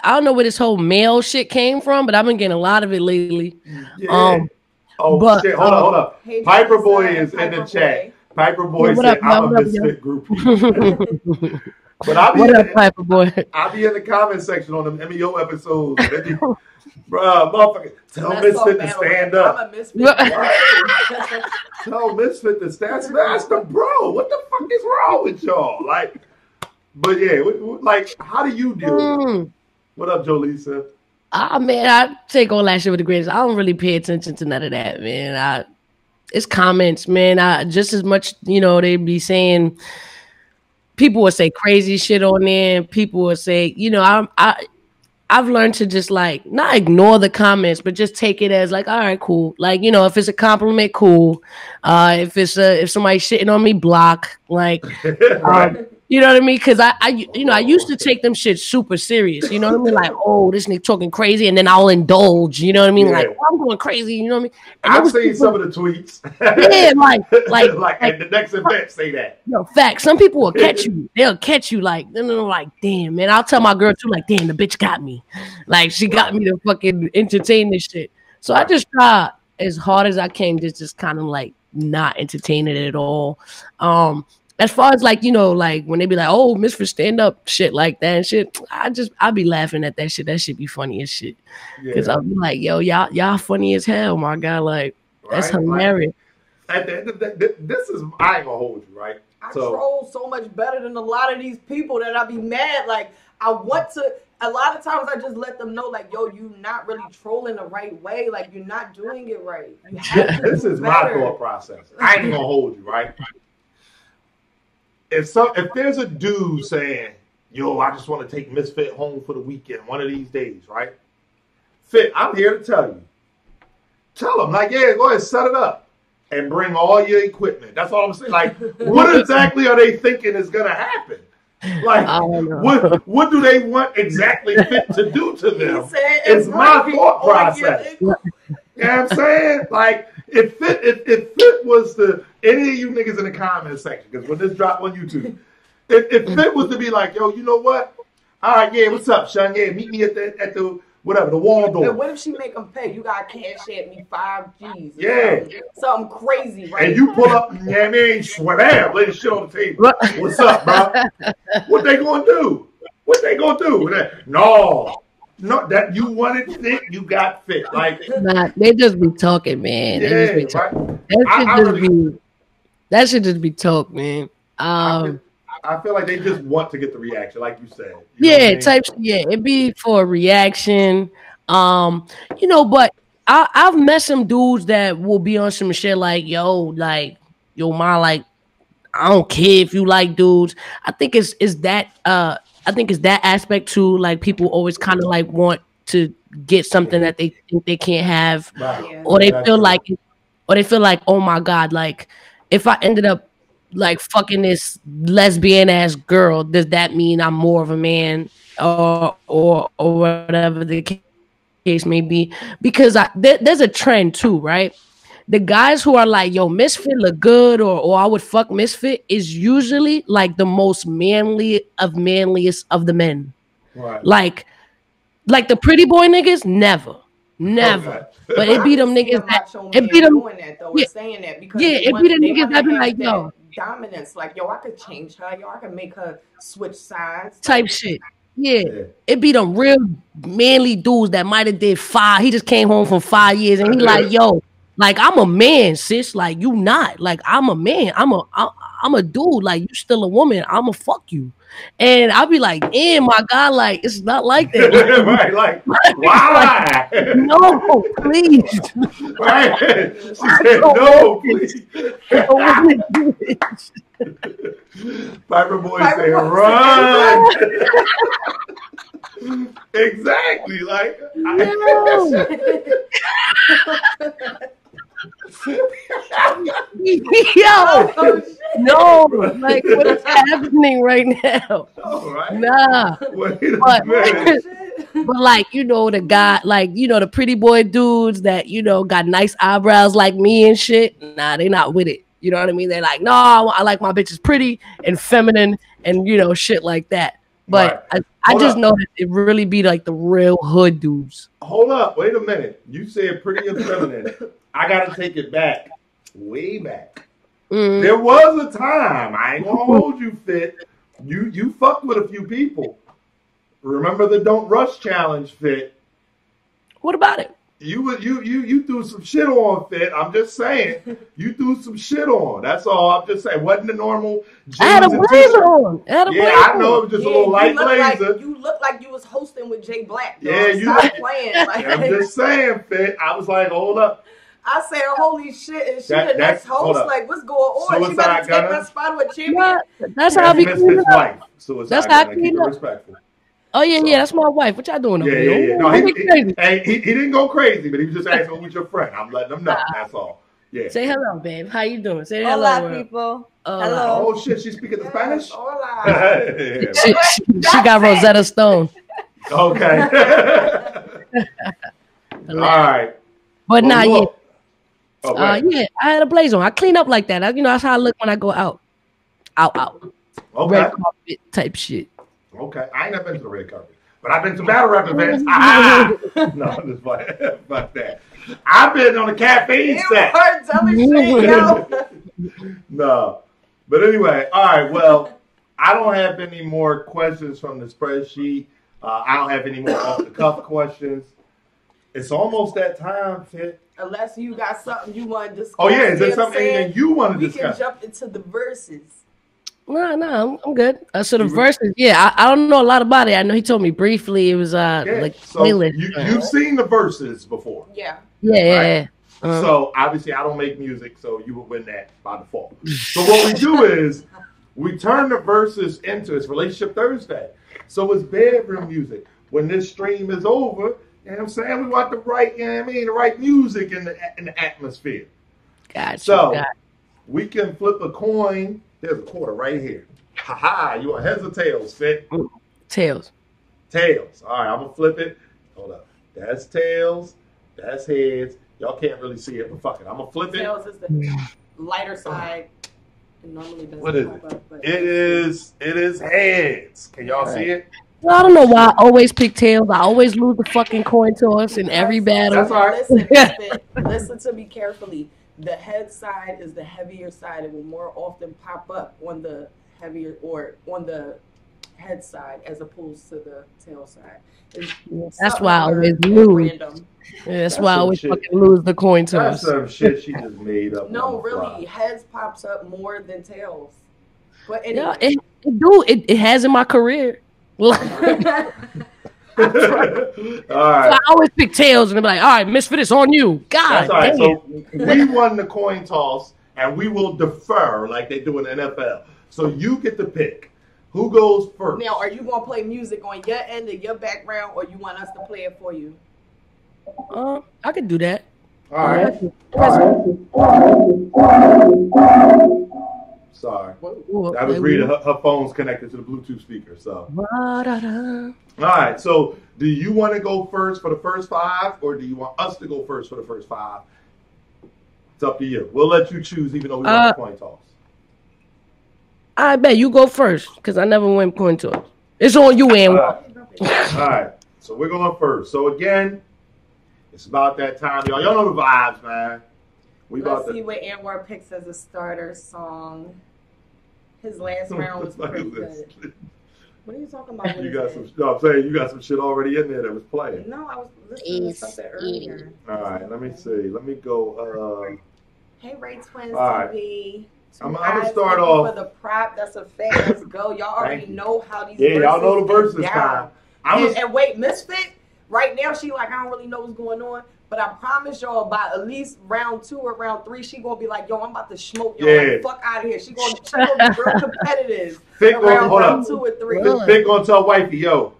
[SPEAKER 1] I don't know where this whole male shit came from, but I've been getting a lot of it lately.
[SPEAKER 2] Yeah. Shit! Hold up. Hey, Piper Boy is in the chat. Piper Boy said, "I'm a Misfit groupie." But
[SPEAKER 1] Piper Boy?
[SPEAKER 2] I'll be in the comment section on the MEO episodes. Bruh, motherfucker, tell Misfit to stand up.
[SPEAKER 5] I'm a Misfit.
[SPEAKER 2] Tell Misfit to stand up. That's the bro. What the fuck is wrong with y'all? Like, but yeah, like, how do you deal with it? What up, Jolisa?
[SPEAKER 1] Man, I take all that shit with the greatest. I don't really pay attention to none of that, man. It's comments, man. Just as much, they be saying, people will say crazy shit on there, and people will say, I've learned to just like not ignore the comments, but just take it as like, all right, cool. Like, if it's a compliment, cool. If somebody's shitting on me, block. Like, You know what I mean? Because I used to take them shit super serious. You know what I mean? Like, oh, this nigga talking crazy, and then I'll indulge. You know what I mean?
[SPEAKER 2] Yeah.
[SPEAKER 1] Like, oh, I'm going crazy. You know what I mean? And
[SPEAKER 2] I've seen some of the tweets.
[SPEAKER 1] Yeah, like
[SPEAKER 2] at the next event, say that.
[SPEAKER 1] Yo, fact. Some people will catch you. They'll catch you like, like, damn, man. I'll tell my girl too, like, damn, the bitch got me. Like, she got me to fucking entertain this shit. So I just try as hard as I can to just kind of like not entertain it at all. As far as like, like when they be like, oh, Misfit stand up shit like that and shit, I be laughing at that shit. That shit be funny as shit. Because I'll be like, yo, y'all funny as hell, my guy. Like, that's hilarious.
[SPEAKER 2] Like, this is, I ain't gonna hold you, right?
[SPEAKER 5] I troll so much better than a lot of these people that I be mad. Like, a lot of times I just let them know, like, yo, you not really trolling the right way. Like, you're not doing it right. You have to
[SPEAKER 2] This is my thought process. I ain't gonna hold you, right? If there's a dude saying, yo, I just want to take Misfit home for the weekend, one of these days, right? Fit, I'm here to tell you. Tell him, like, yeah, go ahead, set it up. And bring all your equipment. That's all I'm saying. Like, what exactly are they thinking is going to happen? Like, what do they want exactly Fit to do to them? It's my thought process. You know what I'm saying? Like, if Fit was to, any of you niggas in the comment section, because when this dropped on YouTube, if Fit was to be like, yo, you know what? All right, yeah, what's up, Sean? Yeah, meet me at the whatever, the Waldorf.
[SPEAKER 5] And what if she make them pay? You got cash at me 5 G's.
[SPEAKER 2] Yeah.
[SPEAKER 5] Something crazy, right?
[SPEAKER 2] And you pull up, yeah, I mean, swam, lay the shit on the table. What's up, bro? What they gonna do? What they gonna do? No, that you wanted Fit, you got Fit. Like,
[SPEAKER 1] nah, they just be talking, man.
[SPEAKER 2] Yeah,
[SPEAKER 1] they just be talking. That should just be talk, man.
[SPEAKER 2] I feel like they just want to get the reaction, like you said.
[SPEAKER 1] It'd be for a reaction. But I've met some dudes that will be on some shit like, yo, ma, like, I don't care if you like dudes. I think it's that aspect too. Like, people always kind of like want to get something that they think they can't have,
[SPEAKER 2] right.
[SPEAKER 1] or they feel like, oh my God, like, if I ended up like fucking this lesbian ass girl, does that mean I'm more of a man or whatever the case may be? Because there's a trend too, right? The guys who are like, yo, Misfit look good, or I would fuck Misfit, is usually like the most manliest of the men.
[SPEAKER 2] Right.
[SPEAKER 1] Like the pretty boy niggas, never. Okay. But it be them niggas it be them
[SPEAKER 5] doing that though, saying that because
[SPEAKER 1] it be the niggas that be like, yo,
[SPEAKER 5] dominance, like, yo, I could change her, yo, I could make her switch sides
[SPEAKER 1] type shit. Yeah. It be them real manly dudes that might have did 5. He just came home from 5 years and he like, yo, like, I'm a man, sis. Like, you not. Like, I'm a man. I'm a dude. Like, you still a woman. I'ma fuck you. And I'll be like, my God, like, it's not like that.
[SPEAKER 2] Right, like, why?
[SPEAKER 1] Like, no, please.
[SPEAKER 2] Right. She said, no, please. Piper Boy said, run. Exactly. Like,
[SPEAKER 1] no. Yo, no, like, what is happening right now?
[SPEAKER 2] Right.
[SPEAKER 1] Nah, but like, the guy, like, the pretty boy dudes that got nice eyebrows like me and shit. Nah, they not with it. You know what I mean? They're like, no, I like my bitches pretty and feminine and shit like that. But right. I just know that it really be like the real hood dudes.
[SPEAKER 2] Hold up, wait a minute. You said pretty and feminine. I gotta take it back, way back. Mm. There was a time, I ain't gonna hold you, Fit. You fucked with a few people. Remember the Don't Rush challenge, Fit?
[SPEAKER 1] What about it?
[SPEAKER 2] You threw some shit on, Fit. I'm just saying. You threw some shit on. That's all. I'm just saying. Wasn't the normal jeans
[SPEAKER 1] I had a blazer on.
[SPEAKER 2] I know it was just a little light blazer.
[SPEAKER 5] You looked like you was hosting with Jay Black.
[SPEAKER 2] Yeah, you
[SPEAKER 5] playing. Like,
[SPEAKER 2] I'm just saying, Fit. I was like, hold up.
[SPEAKER 5] I said, holy shit, and she the next host, like, what's going on? She better take that spot with champion.
[SPEAKER 1] That's how I be
[SPEAKER 2] Misfit's wife. That's how I keep it
[SPEAKER 1] respectful. Oh, yeah, that's my wife. What y'all doing over
[SPEAKER 2] here? Yeah. No, he didn't go crazy, but he was just asking who's your friend. I'm letting him know. That's all. Yeah.
[SPEAKER 1] Say hello, babe. How you doing? Say hello,
[SPEAKER 6] Hola,
[SPEAKER 1] world.
[SPEAKER 6] people.
[SPEAKER 1] Hola.
[SPEAKER 6] Hello.
[SPEAKER 2] Oh shit, she's speaking the Spanish.
[SPEAKER 5] Hola.
[SPEAKER 2] Yeah.
[SPEAKER 1] She got Rosetta Stone.
[SPEAKER 2] Okay. All right.
[SPEAKER 1] But
[SPEAKER 2] Well,
[SPEAKER 1] nah, yeah.
[SPEAKER 2] look. Oh, go ahead.
[SPEAKER 1] Yeah, I had a blaze on. I clean up like that. That's how I look when I go out. Out.
[SPEAKER 2] Okay.
[SPEAKER 1] Red carpet type shit.
[SPEAKER 2] Okay. I ain't never been to the red carpet, but I've been to battle rap events. No, I'm just like, fuck that. I've been on the caffeine set. No. But anyway, all right. Well, I don't have any more questions from the spreadsheet. I don't have any more off the cuff questions. It's almost that time, Fit.
[SPEAKER 5] Unless you got something you want to discuss.
[SPEAKER 2] Oh yeah, is there something you want to discuss?
[SPEAKER 5] We can jump into the verses.
[SPEAKER 1] No, I'm good. So the verses, I don't know a lot about it. I know he told me briefly. It was like
[SPEAKER 2] so
[SPEAKER 1] playlist.
[SPEAKER 2] You've seen the verses before.
[SPEAKER 5] Yeah.
[SPEAKER 1] Yeah.
[SPEAKER 2] So obviously I don't make music, so you would win that by default. So what we do is we turn the verses into it's Relationship Thursday. So it's bedroom music. When this stream is over, you know what I'm saying? We want the right, the right music in the atmosphere.
[SPEAKER 1] Gotcha.
[SPEAKER 2] So we can flip a coin. There's a quarter right here. Ha! You want heads or tails, Fit?
[SPEAKER 1] Tails.
[SPEAKER 2] Tails. All right, I'm gonna flip it. Hold up. That's tails. That's heads. Y'all can't really see it, but fuck it. I'm gonna flip it.
[SPEAKER 5] Tails is the lighter side. It normally doesn't
[SPEAKER 2] What is
[SPEAKER 5] pop
[SPEAKER 2] it?
[SPEAKER 5] up, but
[SPEAKER 2] It is heads. Can y'all see it?
[SPEAKER 1] Well, I don't know why I always pick tails. I always lose the fucking coin toss in every battle.
[SPEAKER 2] That's all right.
[SPEAKER 5] Listen to me carefully. The head side is the heavier side. It will more often pop up on the heavier or on the head side as opposed to the tail side.
[SPEAKER 1] That's why I always lose.
[SPEAKER 5] Random.
[SPEAKER 1] Yeah, that's why I always fucking lose the coin toss.
[SPEAKER 2] That's some shit she just made up.
[SPEAKER 5] No, really, heads pops up more than tails. But
[SPEAKER 1] Yeah,
[SPEAKER 5] anyway.
[SPEAKER 1] it has in my career.
[SPEAKER 2] All right.
[SPEAKER 1] So I always pick tails and I'm like, all right, Misfit, it's on you. God
[SPEAKER 2] That's all right.
[SPEAKER 1] damn.
[SPEAKER 2] So we won the coin toss and we will defer like they do in the NFL. So you get to pick. Who goes first?
[SPEAKER 5] Now, are you going to play music on your end of your background or you want us to play it for you?
[SPEAKER 1] I could do that.
[SPEAKER 2] All right. Sorry. That was Rita. Her phone's connected to the Bluetooth speaker. So. All right. So, do you want to go first for the first 5, or do you want us to go first for the first 5? It's up to you. We'll let you choose, even though we want the coin toss.
[SPEAKER 1] I bet you go first because I never win coin toss. It's on you, Ann.
[SPEAKER 2] All right. So we're going first. So again, it's about that time, y'all. Y'all know the vibes, man.
[SPEAKER 5] Let's see what Anwar picks as a starter song. His last round was pretty good. What are you talking about?
[SPEAKER 2] I'm saying you got some shit already in there that was playing.
[SPEAKER 5] No, I was listening to something earlier.
[SPEAKER 2] All right, let me see. Let me go.
[SPEAKER 5] Hey, Ray Twins
[SPEAKER 2] right.
[SPEAKER 5] TV.
[SPEAKER 2] I'm gonna start off
[SPEAKER 5] for the prop. That's a fact. Let's go. Y'all already know how these.
[SPEAKER 2] Yeah, y'all know the verses time.
[SPEAKER 5] And wait, Misfit. Right now, she like I don't really know what's going on. But I promise y'all, by at least round 2 or round 3, she gonna be like, "Yo, I'm about to smoke y'all. Like, fuck out of here." She gonna be real competitive. Round 2 or 3.
[SPEAKER 2] Vic gonna tell wifey, "Yo,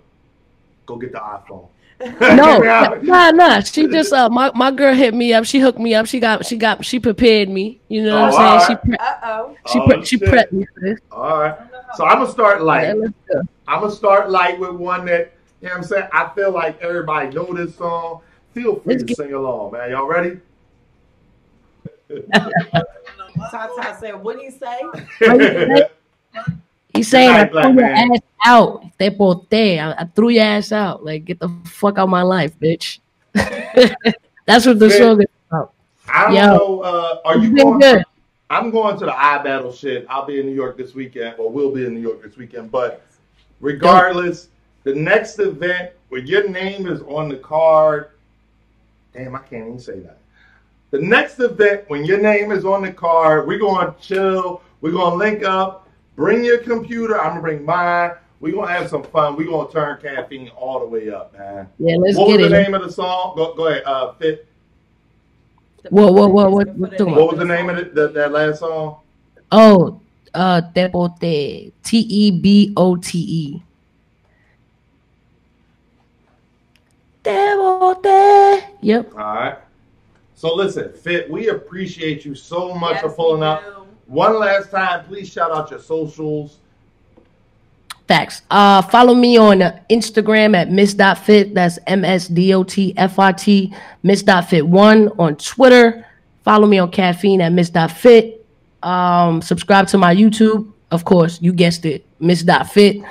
[SPEAKER 2] go get the iPhone."
[SPEAKER 1] Nah. She just my girl hit me up. She hooked me up. She prepared me. You know what I'm saying?
[SPEAKER 2] Right.
[SPEAKER 1] She prepped me for this.
[SPEAKER 2] All right. So I'm gonna start light. I'm gonna start light with one that you know what I'm saying. I feel like everybody know this song. Feel free to sing along, man. Y'all ready?
[SPEAKER 5] Tata said, "What do you say?"
[SPEAKER 1] He's saying I threw your ass out. They both there. I threw your ass out. Like, get the fuck out of my life, bitch. That's what the song is about.
[SPEAKER 2] I don't know. Are you going? Good. I'm going to the iBattle shit. I'll be in New York this weekend, or will be in New York this weekend. But regardless, the next event where your name is on the card. Damn, I can't even say that. The next event when your name is on the card, we're going to chill. We're going to link up. Bring your computer. I'm going to bring mine. We're going to have some fun. We're going to turn Caffeine all the way up, man.
[SPEAKER 1] Yeah, let's get it.
[SPEAKER 2] What was the name of the song? Go ahead, Fit.
[SPEAKER 1] What
[SPEAKER 2] was the name of that last song?
[SPEAKER 1] Oh, Tebote. Tebote. Tebote. Yep.
[SPEAKER 2] All right. So listen, Fit, we appreciate you so much
[SPEAKER 5] Yes,
[SPEAKER 2] for pulling
[SPEAKER 5] we
[SPEAKER 2] up.
[SPEAKER 5] do.
[SPEAKER 2] One last time, please shout out your socials.
[SPEAKER 1] Facts. Follow me on Instagram at miss.fit. That's MSDOTFRT. Miss.fit1 on Twitter. Follow me on Caffeine at miss.fit. Subscribe to my YouTube. Of course, you guessed it. Miss.fit.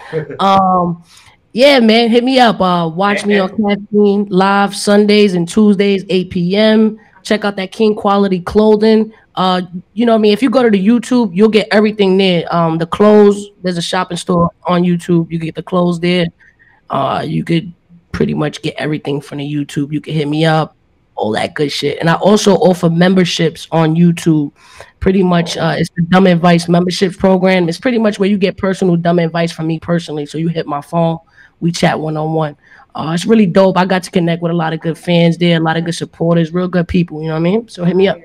[SPEAKER 1] Yeah, man, hit me up. Watch me on Caffeine live Sundays and Tuesdays, 8 p.m. Check out that King Quality clothing. You know what I mean? If you go to the YouTube, you'll get everything there. The clothes, there's a shopping store on YouTube. You get the clothes there. You could pretty much get everything from the YouTube. You can hit me up, all that good shit. And I also offer memberships on YouTube. Pretty much, it's the Dumb Advice memberships program. It's pretty much where you get personal dumb advice from me personally. So you hit my phone, we chat one-on-one. It's really dope. I got to connect with a lot of good fans there, a lot of good supporters, real good people. You know what I mean? So hit me up.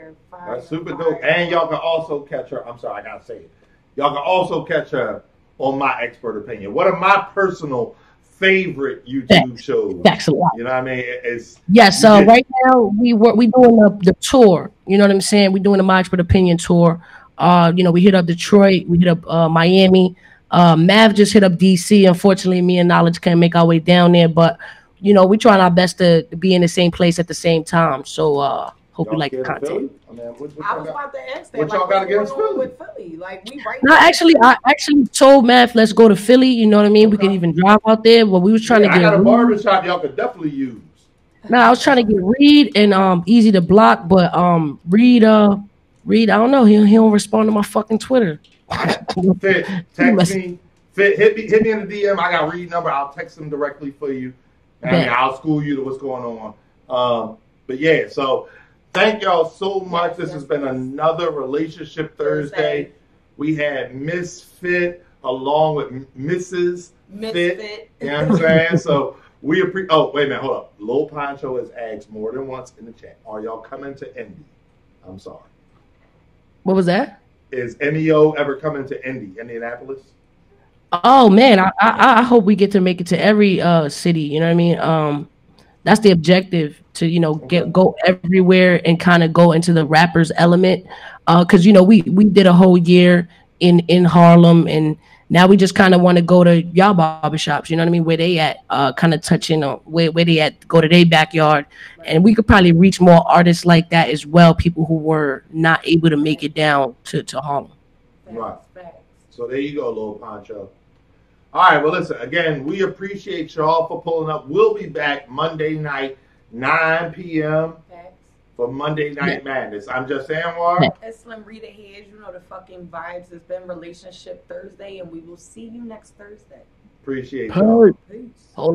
[SPEAKER 2] That's super dope. And y'all can also catch her. I'm sorry, I gotta say it. Y'all can also catch her on My Expert Opinion. One of my personal favorite YouTube shows.
[SPEAKER 1] Facts a lot.
[SPEAKER 2] You know what I mean? It's
[SPEAKER 1] yes. Right now we doing the tour. You know what I'm saying? We're doing the My Expert Opinion tour. You know, we hit up Detroit, we hit up Miami. Mav just hit up DC. Unfortunately, me and Knowledge can't make our way down there, but you know, we're trying our best to be in the same place at the same time. So hope you like the content.
[SPEAKER 5] I was about to ask that.
[SPEAKER 2] What y'all got against Philly?
[SPEAKER 5] With Philly? Like we right
[SPEAKER 1] No, actually, I actually told Math, let's go to Philly. You know what I mean? We can even drive out there. But we was trying to get.
[SPEAKER 2] I got a barbershop y'all could definitely use.
[SPEAKER 1] No, I was trying to get Reed and Easy to Block, but Reed, I don't know. He don't respond to my fucking Twitter.
[SPEAKER 2] Fit, text me. Fit, hit me in the DM. I got Reed number. I'll text him directly for you. I mean, I'll school you to what's going on. But yeah, so. Thank y'all so much. This has been another Relationship Thursday. We had Misfit along with Mrs. Fit. You know what I'm saying? So we appreciate. Oh, wait a minute. Hold up. Lil Poncho has asked more than once in the chat. Are y'all coming to Indy? I'm sorry.
[SPEAKER 1] What was that?
[SPEAKER 2] Is MEO ever coming to Indy, Indianapolis?
[SPEAKER 1] Oh man, I hope we get to make it to every city. You know what I mean? That's the objective, to go everywhere and kind of go into the rappers element, because we did a whole year in Harlem, and now we just kind of want to go to y'all barbershops, you know what I mean, where they at, kind of touching on where they at, go to their backyard, and we could probably reach more artists like that as well, people who were not able to make it down to Harlem.
[SPEAKER 2] Right. So there you go, Lil Poncho. All right, well, listen, again, we appreciate y'all for pulling up. We'll be back Monday night, 9 p.m. for Monday Night Madness. I'm just saying, what?
[SPEAKER 5] It's Slim Rita Hedge. You know the fucking vibes. It's been Relationship Thursday, and we will see you next Thursday.
[SPEAKER 2] Appreciate y'all.
[SPEAKER 5] Peace.